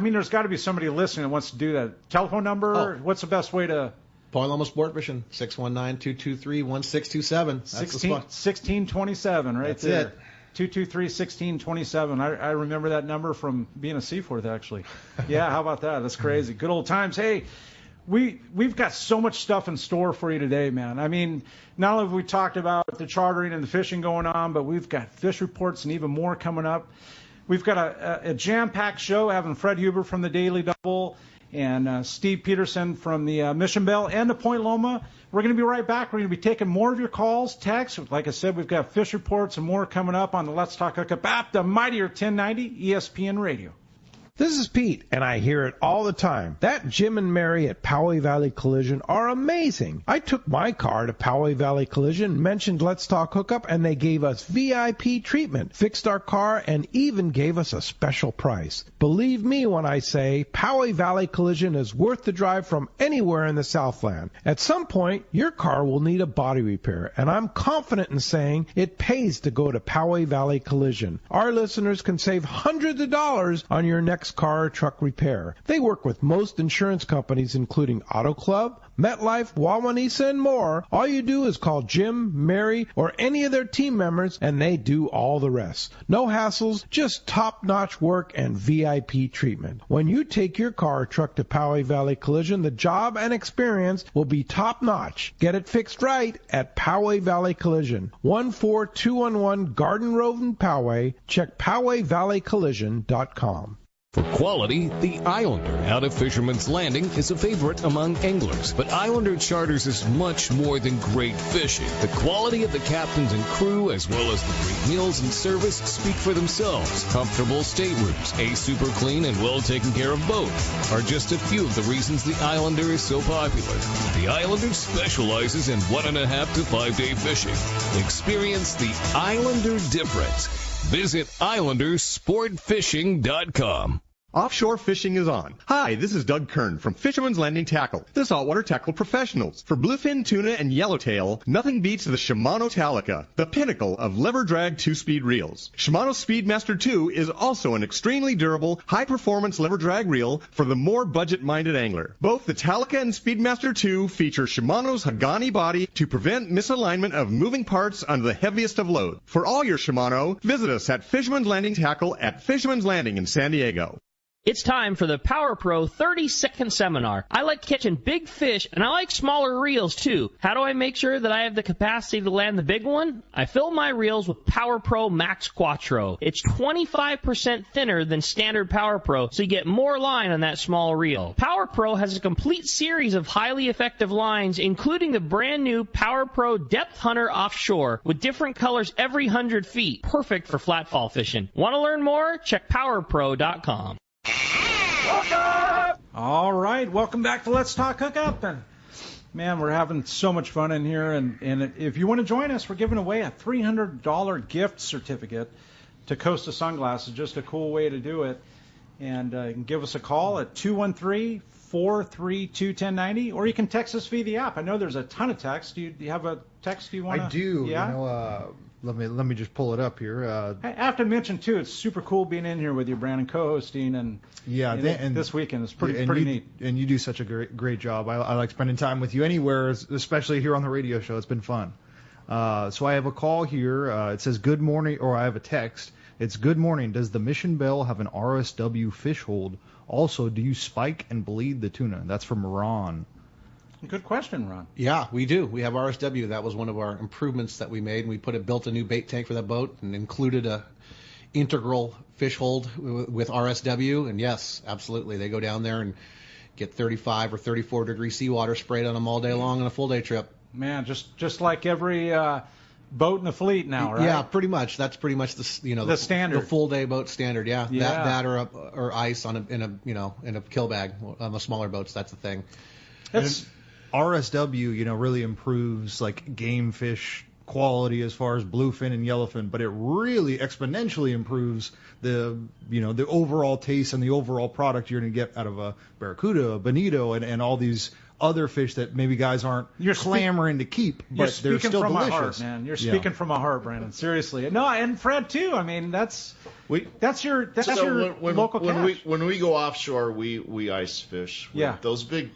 mean, there's got to be somebody listening that wants to do that. Telephone number? What's the best way to? Point Loma Sport Fishing, 619-223-1627. 1627, right? That's there. it. 223-1627. I remember that number from being a Seaforth, actually. Yeah, how about that? That's crazy. Good old times. Hey, we've got so much stuff in store for you today, man. I mean, not only have we talked about the chartering and the fishing going on, but we've got fish reports and even more coming up. We've got a jam-packed show, having Fred Huber from the Daily Double and Steve Peterson from the Mission Belle and the Point Loma. We're going to be right back. We're going to be taking more of your calls, texts. Like I said, we've got fish reports and more coming up on the Let's Talk Hookup app, the mightier 1090 ESPN Radio. This is Pete, and I hear it all the time. That Jim and Mary at Poway Valley Collision are amazing. I took my car to Poway Valley Collision, mentioned Let's Talk Hookup, and they gave us VIP treatment, fixed our car, and even gave us a special price. Believe me when I say Poway Valley Collision is worth the drive from anywhere in the Southland. At some point, your car will need a body repair, and I'm confident in saying it pays to go to Poway Valley Collision. Our listeners can save hundreds of dollars on your next car or truck repair. They work with most insurance companies, including Auto Club, MetLife, Wawanesa, and more. All you do is call Jim, Mary, or any of their team members, and they do all the rest. No hassles, just top-notch work and VIP treatment. When you take your car or truck to Poway Valley Collision, the job and experience will be top-notch. Get it fixed right at Poway Valley Collision, 14211 Garden Road in Poway. Check PowayValleyCollision.com. For quality, the Islander out of Fisherman's Landing is a favorite among anglers. But Islander Charters is much more than great fishing. The quality of the captains and crew, as well as the great meals and service, speak for themselves. Comfortable staterooms, a super clean and well taken care of boat are just a few of the reasons the Islander is so popular. The Islander specializes in 1.5 to 5 day fishing. Experience the Islander difference. Visit IslanderSportFishing.com. Offshore fishing is on. Hi, this is Doug Kern from Fisherman's Landing Tackle, the saltwater tackle professionals. For bluefin, tuna, and yellowtail, nothing beats the Shimano Talica, the pinnacle of lever-drag 2-speed reels. Shimano Speedmaster 2 is also an extremely durable, high-performance lever-drag reel for the more budget-minded angler. Both the Talica and Speedmaster 2 feature Shimano's Hagani body to prevent misalignment of moving parts under the heaviest of load. For all your Shimano, visit us at Fisherman's Landing Tackle at Fisherman's Landing in San Diego. It's time for the Power Pro 30-second seminar. I like catching big fish, and I like smaller reels, too. How do I make sure that I have the capacity to land the big one? I fill my reels with Power Pro Max Quattro. It's 25% thinner than standard Power Pro, so you get more line on that small reel. Power Pro has a complete series of highly effective lines, including the brand new Power Pro Depth Hunter Offshore, with different colors every 100 feet. Perfect for flatfall fishing. Want to learn more? Check PowerPro.com. All right, welcome back to Let's Talk Hookup. And man, we're having so much fun in here. And if you want to join us, we're giving away a $300 gift certificate to Costa Sunglasses. Just a cool way to do it. And you can give us a call at 213-432-1090, or you can text us via the app. I know there's a ton of text. Do you have a text you want to? I do. Yeah. You know, let me just pull it up here. I have to mention too, it's super cool being in here with you, Brandon, co-hosting, and this weekend is pretty neat. And you do such a great job. I like spending time with you anywhere, especially here on the radio show. It's been fun. So I have a call here. It says good morning, or I have a text. It's good morning. Does the Mission Belle have an RSW fish hold? Also, do you spike and bleed the tuna? That's from Ron. Good question, Ron. Yeah, we do. We have RSW. That was one of our improvements that we made. We built a new bait tank for that boat and included a integral fish hold with RSW. And yes, absolutely, they go down there and get 35 or 34 degree seawater sprayed on them all day long on a full day trip. Man, just like every boat in the fleet now, right? Yeah, pretty much. That's pretty much the standard, the full day boat standard. Yeah, that or ice in a kill bag on the smaller boats. That's the thing. RSW, really improves like game fish quality as far as bluefin and yellowfin, but it really exponentially improves the overall taste and the overall product you're going to get out of a barracuda, a bonito, and all these other fish that maybe guys aren't clamoring to keep, but they're still delicious. My heart, man. You're speaking from my heart, Brandon. Seriously. No, and Fred too. I mean, that's your local catch. When we go offshore, we ice fish. Yeah. Those big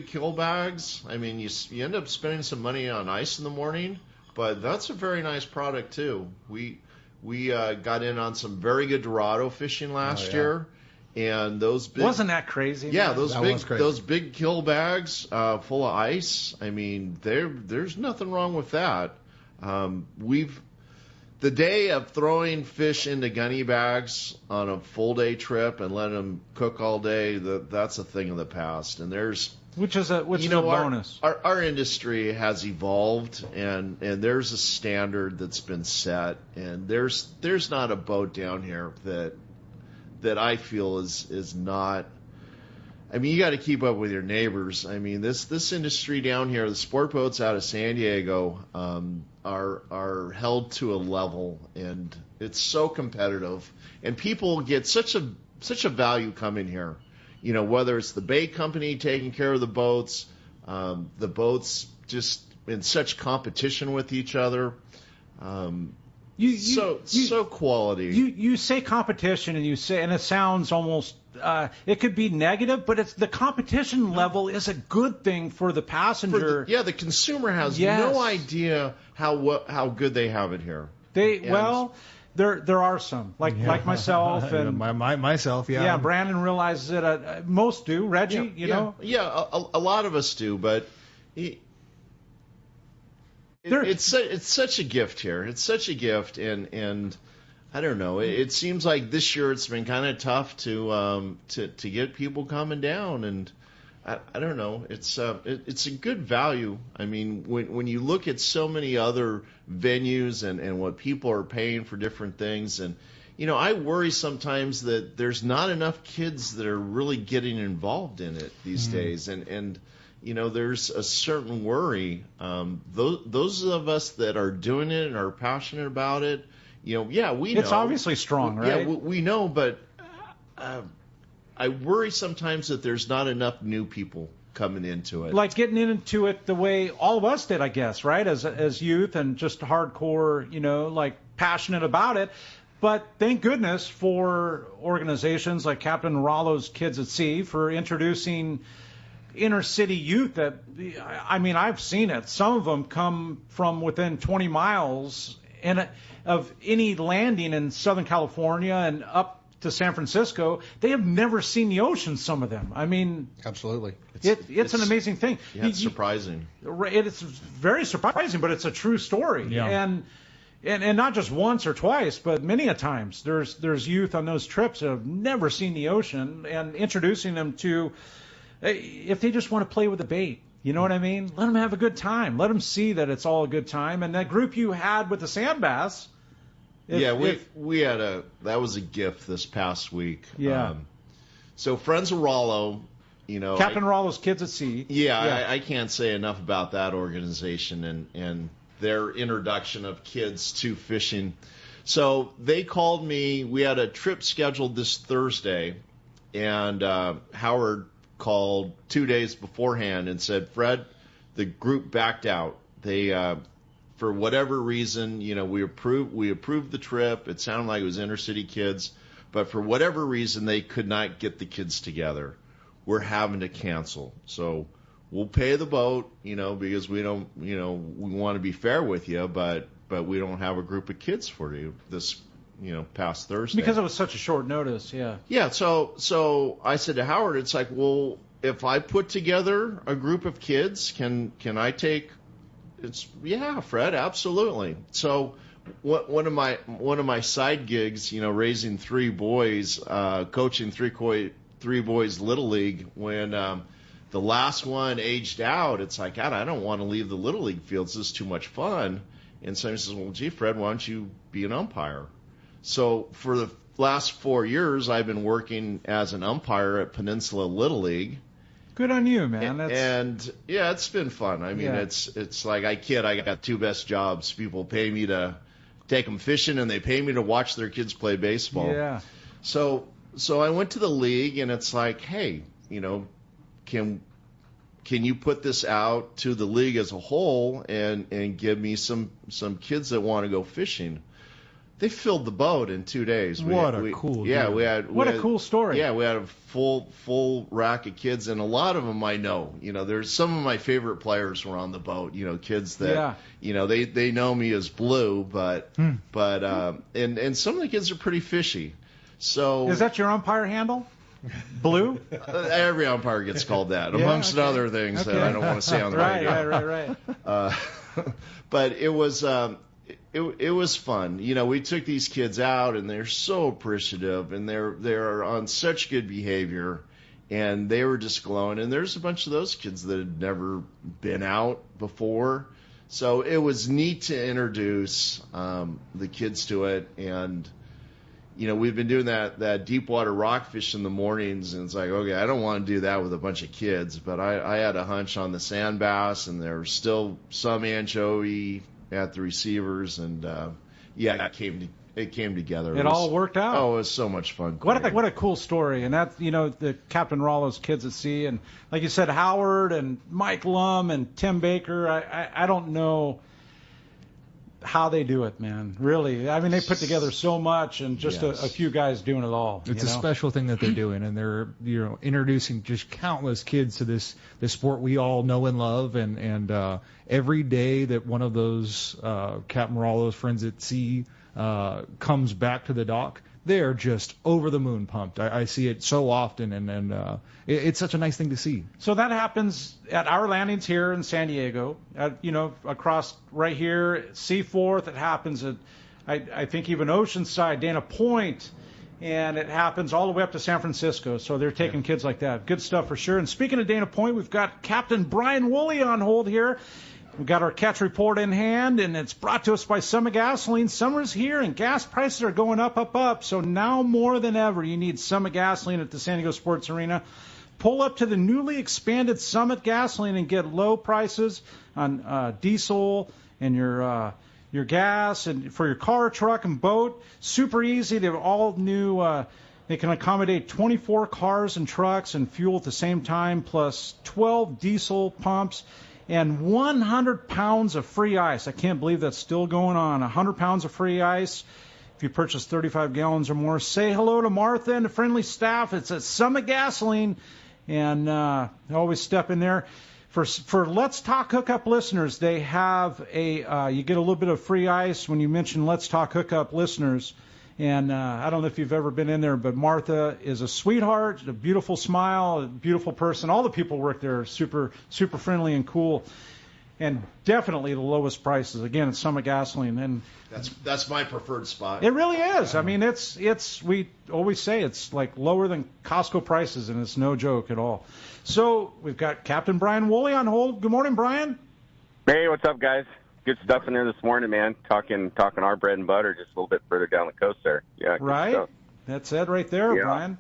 kill bags. I mean, you end up spending some money on ice in the morning, but that's a very nice product too. We got in on some very good Dorado fishing last year. And those big, wasn't that crazy? Yeah, those big kill bags full of ice. I mean, there's nothing wrong with that. The day of throwing fish into gunny bags on a full day trip and letting them cook all day, that's a thing of the past. And which is a bonus. Our industry has evolved, and there's a standard that's been set, and there's not a boat down here that I feel is not. I mean, you got to keep up with your neighbors. I mean, this industry down here, the sport boats out of San Diego, are held to a level, and it's so competitive. And people get such a value coming here. You know, whether it's the bait company taking care of the boats just in such competition with each other. So quality. You say competition, and it sounds almost. It could be negative, but the competition level is a good thing for the passenger. The consumer has no idea how good they have it here. There are some like myself and myself. Yeah, Brandon realizes it. Most do. Reggie, you know. Yeah, a lot of us do, but it's such a gift here. It's such a gift, and I don't know. It seems like this year it's been kind of tough to get people coming down, and I don't know. It's a good value. I mean, when you look at so many other venues and what people are paying for different things, and you know, I worry sometimes that there's not enough kids that are really getting involved in it these days, and you know, there's a certain worry. Those of us that are doing it and are passionate about it. You know, we know. It's obviously strong, right? Yeah, we know, but I worry sometimes that there's not enough new people coming into it. Like getting into it the way all of us did, I guess, right? As youth and just hardcore, you know, like passionate about it. But thank goodness for organizations like Captain Rollo's Kids at Sea for introducing inner city youth that, I mean, I've seen it. Some of them come from within 20 miles of any landing in Southern California and up to San Francisco. They have never seen the ocean, some of them. I mean, absolutely. It's an amazing thing. Yeah, it's surprising. It's very surprising, but it's a true story. Yeah. And not just once or twice, but many a times. There's youth on those trips that have never seen the ocean, and introducing them to, if they just want to play with the bait, you know what I mean? Let them have a good time. Let them see that it's all a good time. And that group you had with the sand bass. We had that was a gift this past week. Yeah. So Friends of Rollo, you know, Captain Rollo's Kids at Sea. Yeah. I can't say enough about that organization and their introduction of kids to fishing. So they called me. We had a trip scheduled this Thursday, and Howard called 2 days beforehand and said, Fred, the group backed out. They, for whatever reason, you know, we approved the trip. It sounded like it was intercity kids, but for whatever reason, they could not get the kids together. We're having to cancel. So we'll pay the boat, you know, because we don't, you know, we want to be fair with you, but we don't have a group of kids for you this, you know, past Thursday. Because it was such a short notice, yeah. Yeah, so I said to Howard, it's like, well, if I put together a group of kids, can I take? Yeah, Fred, absolutely. So one of my side gigs, you know, raising three boys, coaching three boys Little League. When the last one aged out, it's like, God, I don't want to leave the Little League fields. This is too much fun. And so he says, well, gee, Fred, why don't you be an umpire? So for the last 4 years, I've been working as an umpire at Peninsula Little League. Good on you, man. And yeah, it's been fun. I mean, it's like I got two best jobs. People pay me to take them fishing, and they pay me to watch their kids play baseball. Yeah. So I went to the league, and it's like, hey, you know, can you put this out to the league as a whole and give me some kids that want to go fishing? They filled the boat in 2 days. What a cool story. Yeah, we had a full rack of kids, and a lot of them I know. You know, there's some of my favorite players were on the boat. You know, kids that you know they know me as Blue, but and some of the kids are pretty fishy. So is that your umpire handle? Blue? Every umpire gets called that, amongst other things that I don't want to say on the radio. Right. But it was. It was fun. You know, we took these kids out, and they're so appreciative, and they're on such good behavior, and they were just glowing. And there's a bunch of those kids that had never been out before, so it was neat to introduce the kids to it. And we've been doing that deep water rockfish in the mornings, and it's like, okay, I don't want to do that with a bunch of kids, but I had a hunch on the sand bass, and there was still some anchovy at the receivers, and it came together. It all worked out. Oh, it was so much fun. What a cool story. And that's, the Captain Rollo's kids at sea. And like you said, Howard and Mike Lum and Tim Baker, I don't know how they do it, man. Really. I mean, they put together so much, and just a few guys doing it all. It's a special thing that they're doing, and they're introducing just countless kids to this sport we all know and love. And every day that one of those Captain Rollo's friends at sea comes back to the dock, they're just over the moon pumped. I see it so often, and it's such a nice thing to see. So that happens at our landings here in San Diego, across right here, Seaforth. It happens at, I think, even Oceanside, Dana Point, and it happens all the way up to San Francisco. So they're taking kids like that. Good stuff for sure. And speaking of Dana Point, we've got Captain Brian Woolley on hold here. We've got our catch report in hand, and it's brought to us by Summit Gasoline. Summer's here, and gas prices are going up. So now more than ever, you need Summit Gasoline at the San Diego Sports Arena. Pull up to the newly expanded Summit Gasoline and get low prices on diesel and your gas and for your car, truck, and boat. Super easy. They're all new. They can accommodate 24 cars and trucks and fuel at the same time, plus 12 diesel pumps. And 100 pounds of free ice. I can't believe that's still going on. 100 pounds of free ice if you purchase 35 gallons or more. Say hello to Martha and the friendly staff. It's at Summit Gasoline, and always step in there. For Let's Talk Hookup listeners, they have you get a little bit of free ice when you mention Let's Talk Hookup listeners. And I don't know if you've ever been in there, but Martha is a sweetheart, a beautiful smile, a beautiful person. All the people who work there are super, super friendly and cool, and definitely the lowest prices. Again, it's Summit Gasoline, and that's my preferred spot. It really is. I mean, it's we always say it's like lower than Costco prices, and it's no joke at all. So we've got Captain Brian Woolley on hold. Good morning, Brian. Hey, what's up, guys? Good stuff in there this morning, man. Talking our bread and butter just a little bit further down the coast there. Yeah, right. That's it right there, yeah. Brian.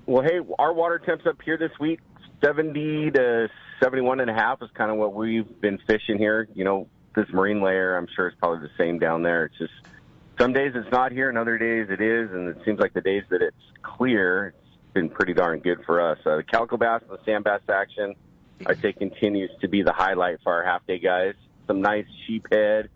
Well, hey, our water temps up here this week, 70 to 71.5 is kind of what we've been fishing here. This marine layer, I'm sure it's probably the same down there. It's just some days it's not here and other days it is, and it seems like the days that it's clear, it's been pretty darn good for us. The calico bass and the sand bass action, I'd say, continues to be the highlight for our half-day guys. Some nice sheephead,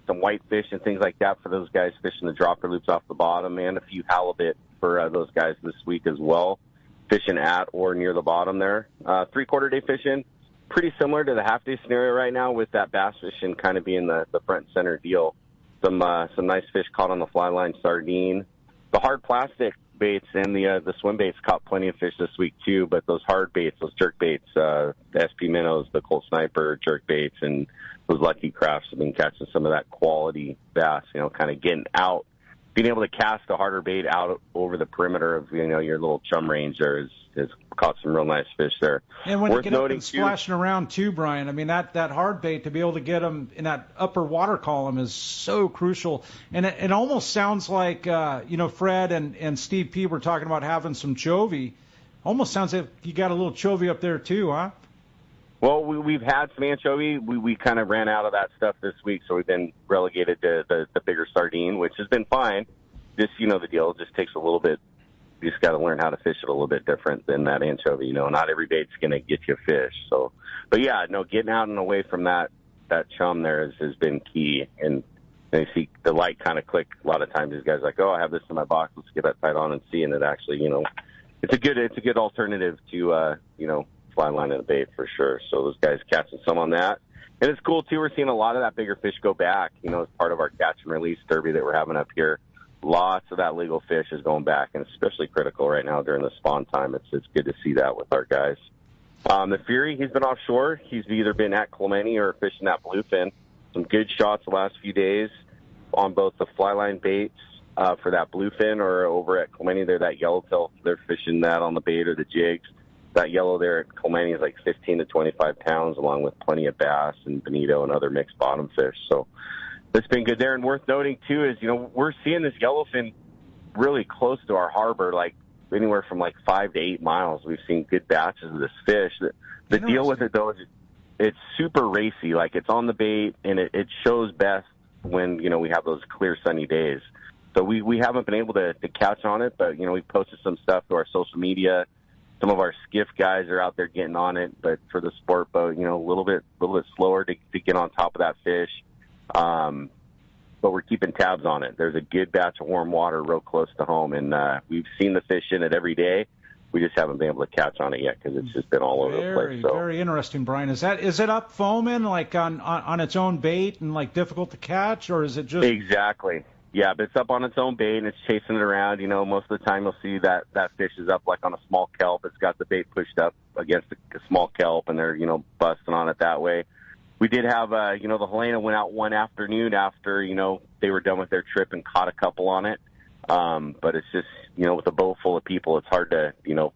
some whitefish and things like that for those guys fishing the dropper loops off the bottom, and a few halibut for those guys this week as well, fishing at or near the bottom there. Three-quarter day fishing, pretty similar to the half-day scenario right now, with that bass fishing kind of being the front and center deal. Some nice fish caught on the fly line, sardine. The hard plastic baits and the swim baits caught plenty of fish this week too, but those hard baits, those jerk baits, the SP minnows, the Colt Sniper jerk baits, and those Lucky Crafts have been catching some of that quality bass, kind of getting out, being able to cast a harder bait out over the perimeter of, your little chum range there has caught some real nice fish there. And when you get up and splashing around too, Brian, I mean, that hard bait, to be able to get them in that upper water column is so crucial. And it almost sounds like, Fred and Steve P were talking about having some chovy. Almost sounds like you got a little chovy up there too, huh? Well, we've had some anchovy. We kind of ran out of that stuff this week, so we've been relegated to the bigger sardine, which has been fine. Just, the deal, it just takes a little bit. You just got to learn how to fish it a little bit different than that anchovy. Not every bait's going to get you a fish. So, but yeah, no, getting out and away from that chum there has been key. And you see the light kind of click a lot of times. These guys are like, oh, I have this in my box. Let's get that tight on and see. And it actually, it's a good alternative to, fly line and a bait for sure. So those guys catching some on that. And it's cool too. We're seeing a lot of that bigger fish go back, as part of our catch and release derby that we're having up here. Lots of that legal fish is going back, and especially critical right now during the spawn time. It's good to see that with our guys. The Fury, he's been offshore. He's either been at Clemente or fishing that bluefin. Some good shots the last few days on both the fly line baits for that bluefin, or over at Clemente, they're that yellowtail. They're fishing that on the bait or the jigs. That yellow there at Clemente is like 15 to 25 pounds, along with plenty of bass and bonito and other mixed bottom fish. So it's been good there. And worth noting, too, is, we're seeing this yellowfin really close to our harbor, like anywhere from like 5 to 8 miles. We've seen good batches of this fish. The deal with it, though, is it's super racy. Like, it's on the bait, and it shows best when, you know, we have those clear, sunny days. So we haven't been able to catch on it, but, you know, we posted some stuff to our social media. Some of our skiff guys are out there getting on it, but for the sport boat, you know, a little bit slower to get on top of that fish. But we're keeping tabs on it. There's a good batch of warm water real close to home, and we've seen the fish in it every day. We just haven't been able to catch on it yet because it's just been all over the place. So. Very interesting, Brian. Is it up foaming, like on its own bait and like difficult to catch, or is it just exactly? Yeah, but it's up on its own bait and it's chasing it around. You know, most of the time you'll see that fish is up like on a small kelp. It's got the bait pushed up against a small kelp, and they're, you know, busting on it that way. We did have, you know, the Helena went out one afternoon after, you know, they were done with their trip and caught a couple on it. But it's just, you know, with a boat full of people, it's hard to, you know,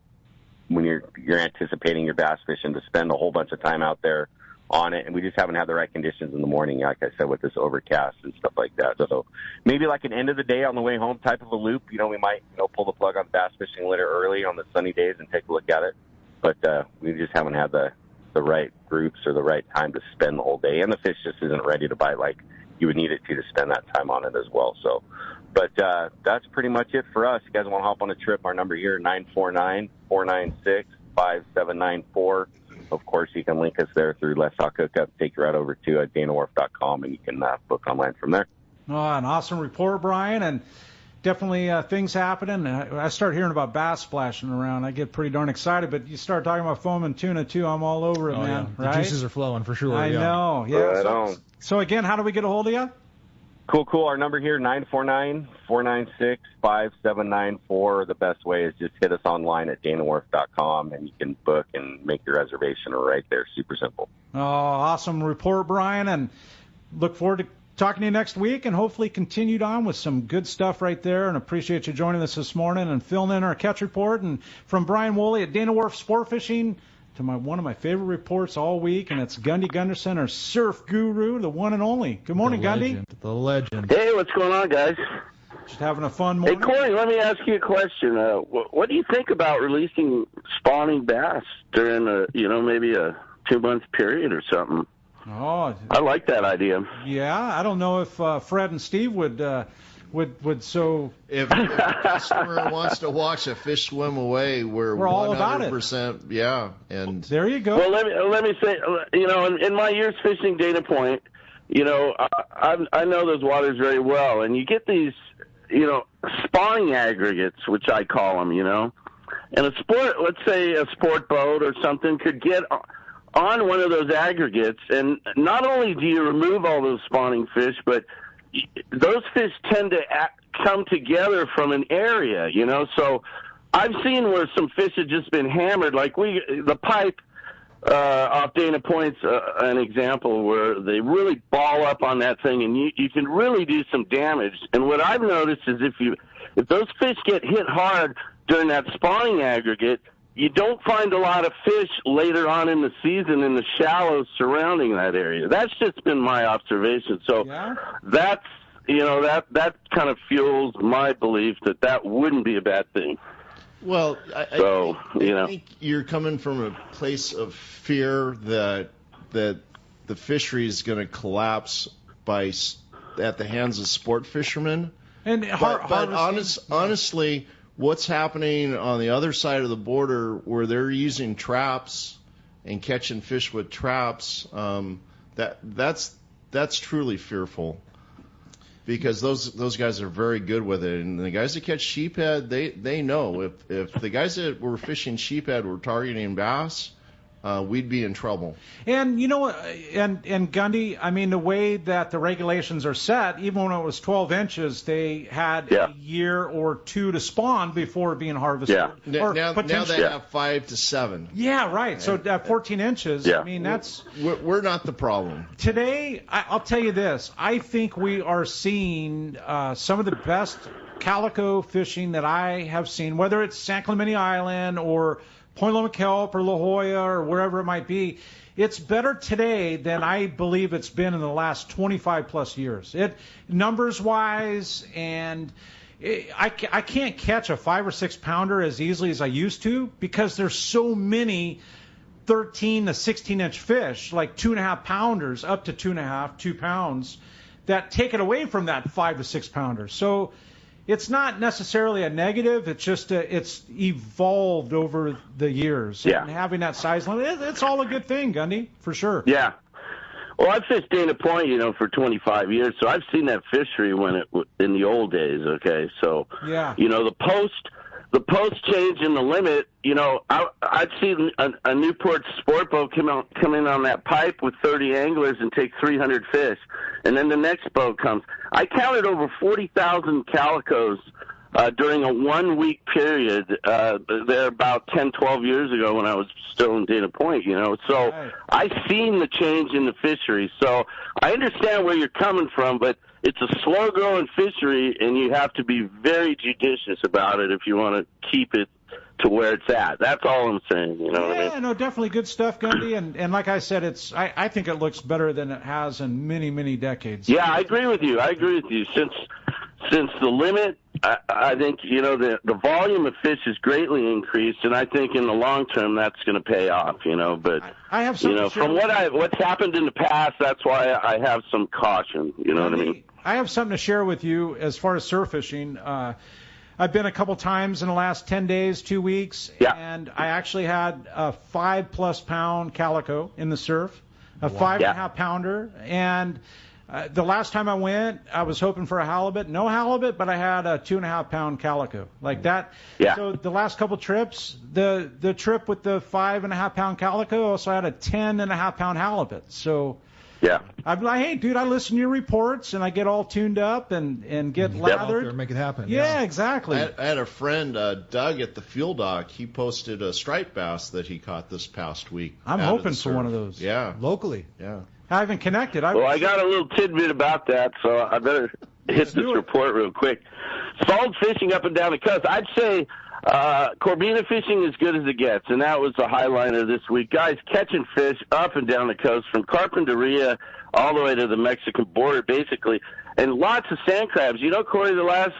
when you're anticipating your bass fishing, to spend a whole bunch of time out there on it. And we just haven't had the right conditions in the morning, like I said, with this overcast and stuff like that. So maybe like an end of the day on the way home type of a loop, you know, we might, you know, pull the plug on the bass fishing litter early on the sunny days and take a look at it. But we just haven't had the right groups or the right time to spend the whole day. And the fish just isn't ready to bite like you would need it to spend that time on it as well. So, but that's pretty much it for us. You guys want to hop on a trip, our number here, 949-496-5794. Of course, you can link us there through Let's Talk Hookup, take you right over to danawharf.com, and you can book online from there. Oh, an awesome report, Brian, and definitely things happening. I start hearing about bass splashing around. I get pretty darn excited, but you start talking about foam and tuna, too, I'm all over it, man. Yeah. Right? The juices are flowing for sure. I know. Yeah. Right so, again, how do we get a hold of you? Cool. Our number here, 949-496-5794. The best way is just hit us online at danawharf.com, and you can book and make your reservation right there. Super simple. Oh, awesome report, Brian, and look forward to talking to you next week, and hopefully continued on with some good stuff right there. And appreciate you joining us this morning and filling in our catch report. And from Brian Woolley at Dana Wharf Sport Fishing to one of my favorite reports all week, and it's Gundy Gunderson, our surf guru, the one and only. Good morning, Gundy. The legend. Hey, what's going on, guys? Just having a fun morning. Hey, Corey, let me ask you a question. What do you think about releasing spawning bass during maybe a 2-month period or something? Oh, I like that idea. Yeah, I don't know if Fred and Steve would so. If a customer wants to watch a fish swim away, we're all about it. 100%. Yeah, and there you go. Well, let me say, in my years fishing Dana Point, I know those waters very well, and you get these, spawning aggregates, which I call them, and let's say a sport boat or something could get on one of those aggregates, and not only do you remove all those spawning fish, but those fish tend to come together from an area, So I've seen where some fish have just been hammered, like the pipe off Dana Point's an example where they really ball up on that thing, and you can really do some damage. And what I've noticed is if those fish get hit hard during that spawning aggregate, you don't find a lot of fish later on in the season in the shallows surrounding that area. That's just been my observation. So that's, that kind of fuels my belief that wouldn't be a bad thing. Well, I think you're coming from a place of fear that the fishery is going to collapse at the hands of sport fishermen. But honestly, what's happening on the other side of the border where they're using traps and catching fish with traps, that's truly fearful, because those guys are very good with it. And the guys that catch sheephead, they know if the guys that were fishing sheephead were targeting bass, we'd be in trouble. And and Gundy, I mean, the way that the regulations are set, even when it was 12 inches, they had a year or two to spawn before being harvested. Yeah. Now they have 5 to 7. Yeah, right. So at 14 inches, I mean, we're not the problem. Today, I'll tell you this. I think we are seeing some of the best calico fishing that I have seen, whether it's San Clemente Island or Point Loma Kelp or La Jolla or wherever it might be. It's better today than I believe it's been in the last 25 plus years. Numbers wise, and I can't catch a 5 or 6 pounder as easily as I used to because there's so many 13 to 16-inch fish, like 2.5 pounders up to 2 pounds, that take it away from that 5 to 6 pounder. So it's not necessarily a negative. It's just it's evolved over the years. Yeah. And having that size limit, it's all a good thing, Gundy, for sure. Yeah. Well, I've fished Dana Point, for 25 years, so I've seen that fishery in the old days. Okay, so yeah, the post change in the limit. I'd see a Newport sport boat come in on that pipe with 30 anglers and take 300 fish, and then the next boat comes. I counted over 40,000 calicos during a 1-week period there about 10, 12 years ago when I was still in Dana Point, So right. I've seen the change in the fishery. So I understand where you're coming from, but it's a slow-growing fishery, and you have to be very judicious about it if you want to keep it to where it's at. That's all I'm saying, what I mean? Yeah, no, definitely good stuff, Gundy. And like I said, I think it looks better than it has in many, many decades. Yeah, I agree with you. Since the limit, I think, the volume of fish has greatly increased, and I think in the long term that's going to pay off, But, I have some from what's happened in the past, that's why I have some caution, what I mean? I have something to share with you as far as surf fishing. I've been a couple times in the last 10 days, 2 weeks, and I actually had a 5+ pound calico in the surf, a 5.5 pounder, and the last time I went, I was hoping for a halibut. No halibut, but I had a 2.5 pound calico. Like that. Yeah. So the last couple trips, the trip with the 5.5 pound calico also had a 10.5 pound halibut. So yeah, I'm like, hey, dude, I listen to your reports and I get all tuned up and get lathered. There, make it happen. Yeah, exactly. I had a friend, Doug, at the fuel dock. He posted a striped bass that he caught this past week. I'm hoping for one of those. Yeah. Locally. Yeah. I haven't connected. Well, I got a little tidbit about that, so I better hit this report real quick. Salt fishing up and down the coast. I'd say Corbina fishing as good as it gets, and that was the highliner this week. Guys catching fish up and down the coast from Carpinteria all the way to the Mexican border, basically, and lots of sand crabs. Corey, the last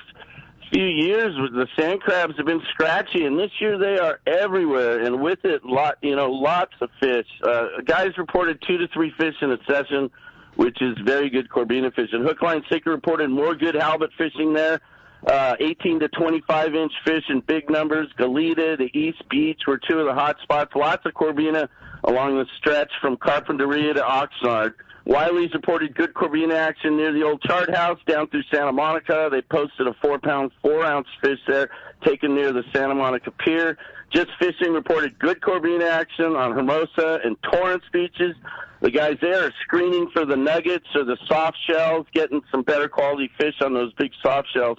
few years the sand crabs have been scratchy, and this year they are everywhere, and with it, lots of fish. Guys reported 2 to 3 fish in a session, which is very good Corbina fishing. Hookline Sinker reported more good halibut fishing there. 18 to 25-inch fish in big numbers. Goleta, the East Beach were 2 of the hot spots. Lots of Corbina along the stretch from Carpinteria to Oxnard. Wiley's reported good Corbina action near the old chart house down through Santa Monica. They posted a 4-pound, 4-ounce fish there taken near the Santa Monica Pier. Just Fishing reported good Corbina action on Hermosa and Torrance beaches. The guys there are screening for the nuggets or the soft shells, getting some better quality fish on those big soft shells.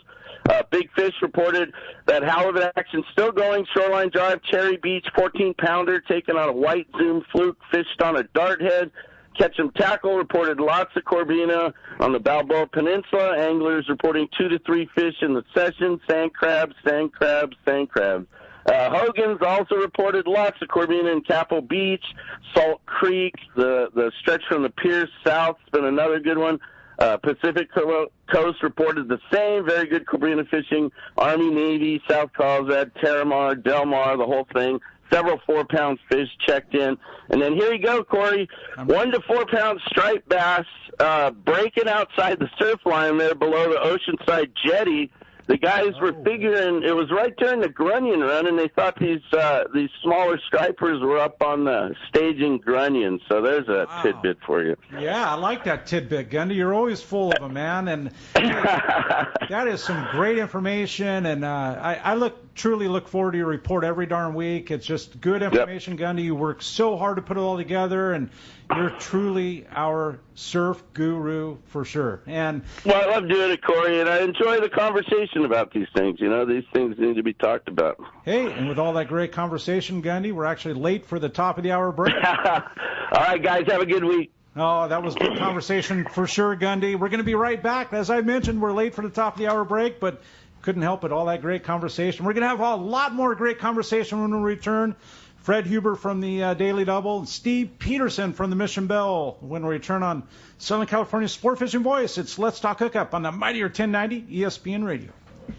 Big Fish reported that halibut action still going. Shoreline Drive, Cherry Beach, 14-pounder taken on a white zoom fluke, fished on a dart head. Catch 'em Tackle reported lots of Corbina on the Balboa Peninsula. Anglers reporting 2 to 3 fish in the session. Sand crabs, sand crabs, sand crabs. Hogan's also reported lots of Corbina in Capel Beach, Salt Creek, the stretch from the pier south has been another good one. Pacific Coast reported the same, very good Corbina fishing. Army, Navy, South Carlsbad, Terramar, Del Mar, the whole thing. Several 4-pound fish checked in. And then here you go, Corey. 1 to 4 pound striped bass breaking outside the surf line there below the Oceanside jetty. The guys were figuring it was right during the grunion run, and they thought these smaller stripers were up on the staging grunion. So there's a tidbit for you. Yeah, I like that tidbit, Gundy. You're always full of them, man. And that is some great information. And I truly look forward to your report every darn week. It's just good information, Gundy. You work so hard to put it all together, and you're truly our surf guru for sure. And well, I love doing it, Corey, and I enjoy the conversation about these things. These things need to be talked about. Hey, and with all that great conversation, Gundy, we're actually late for the top of the hour break. All right, guys, have a good week. Oh, that was good conversation for sure, Gundy. We're going to be right back. As I mentioned, we're late for the top of the hour break, but couldn't help it. All that great conversation. We're going to have a lot more great conversation when we return. Fred Huber from the Daily Double, and Steve Peterson from the Mission Belle when we return on Southern California Sport Fishing Voice. It's Let's Talk Hookup on the Mightier 1090 ESPN Radio.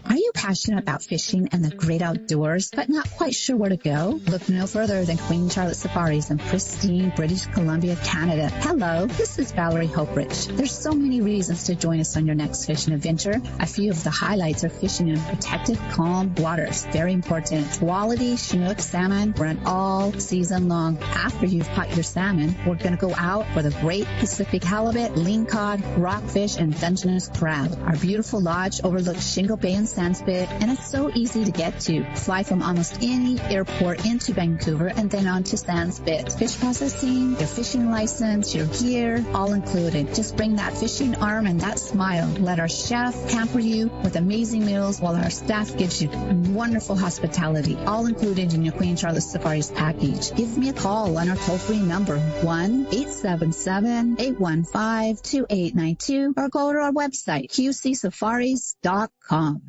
Are you passionate about fishing and the great outdoors, but not quite sure where to go? Look no further than Queen Charlotte Safaris in pristine British Columbia, Canada. Hello, this is Valerie Hoperich. There's so many reasons to join us on your next fishing adventure. A few of the highlights are fishing in protected, calm waters. Very important. Quality Chinook salmon run all season long. After you've caught your salmon, we're going to go out for the great Pacific halibut, lingcod, rockfish, and Dungeness crab. Our beautiful lodge overlooks Shingle Bay and Sandspit, and it's so easy to get to. Fly from almost any airport into Vancouver and then on to Sandspit. Fish processing, your fishing license, your gear, all included. Just bring that fishing arm and that smile. Let our chef pamper you with amazing meals while our staff gives you wonderful hospitality, all included in your Queen Charlotte Safaris package. Give me a call on our toll-free number, 1-877-815-2892, or go to our website, qcsafaris.com.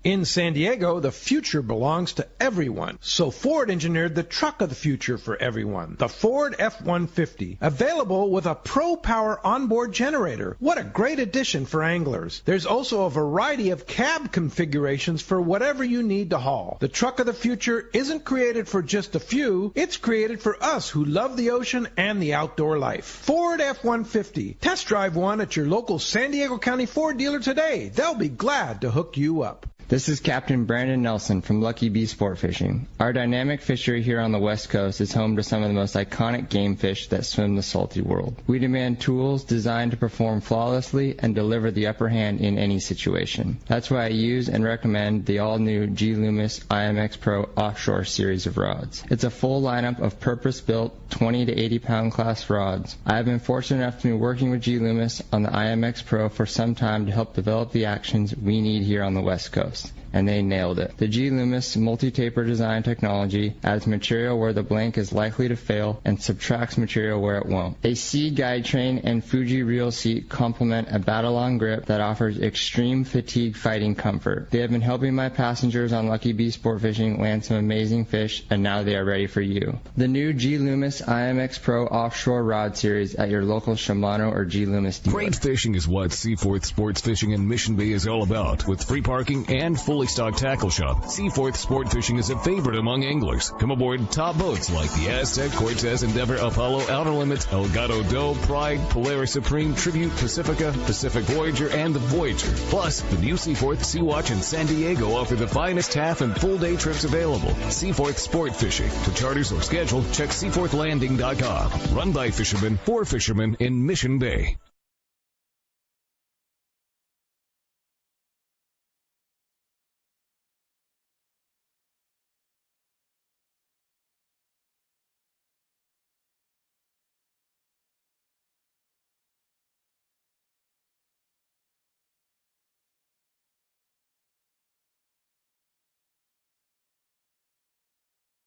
In San Diego, the future belongs to everyone. So Ford engineered the truck of the future for everyone, the Ford F-150, available with a Pro Power onboard generator. What a great addition for anglers. There's also a variety of cab configurations for whatever you need to haul. The truck of the future isn't created for just a few. It's created for us who love the ocean and the outdoor life. Ford F-150. Test drive one at your local San Diego County Ford dealer today. They'll be glad to hook you up. This is Captain Brandon Nelson from Lucky Bee Sport Fishing. Our dynamic fishery here on the West Coast is home to some of the most iconic game fish that swim the salty world. We demand tools designed to perform flawlessly and deliver the upper hand in any situation. That's why I use and recommend the all-new G. Loomis IMX Pro Offshore series of rods. It's a full lineup of purpose-built 20 to 80 pound class rods. I have been fortunate enough to be working with G. Loomis on the IMX Pro for some time to help develop the actions we need here on the West Coast. And they nailed it. The G. Loomis multi-taper design technology adds material where the blank is likely to fail and subtracts material where it won't. A C guide train and Fuji reel seat complement a Battalon grip that offers extreme fatigue fighting comfort. They have been helping my passengers on Lucky Bee Sport Fishing land some amazing fish, and now they are ready for you. The new G. Loomis IMX Pro Offshore Rod Series at your local Shimano or G. Loomis dealer. Great fishing is what Seaforth Sports Fishing in Mission Bay is all about. With free parking and fully stocked tackle shop, Seaforth Sport Fishing is a favorite among anglers. Come aboard top boats like the Aztec, Cortez, Endeavor, Apollo, Outer Limits, Elgato Doe, Pride, Polaris Supreme, Tribute, Pacifica, Pacific Voyager, and the Voyager. Plus, the new Seaforth Sea Watch in San Diego offer the finest half and full day trips available. Seaforth Sport Fishing. To charters or schedule, check seaforthlanding.com. Run by fishermen for fishermen in Mission Bay.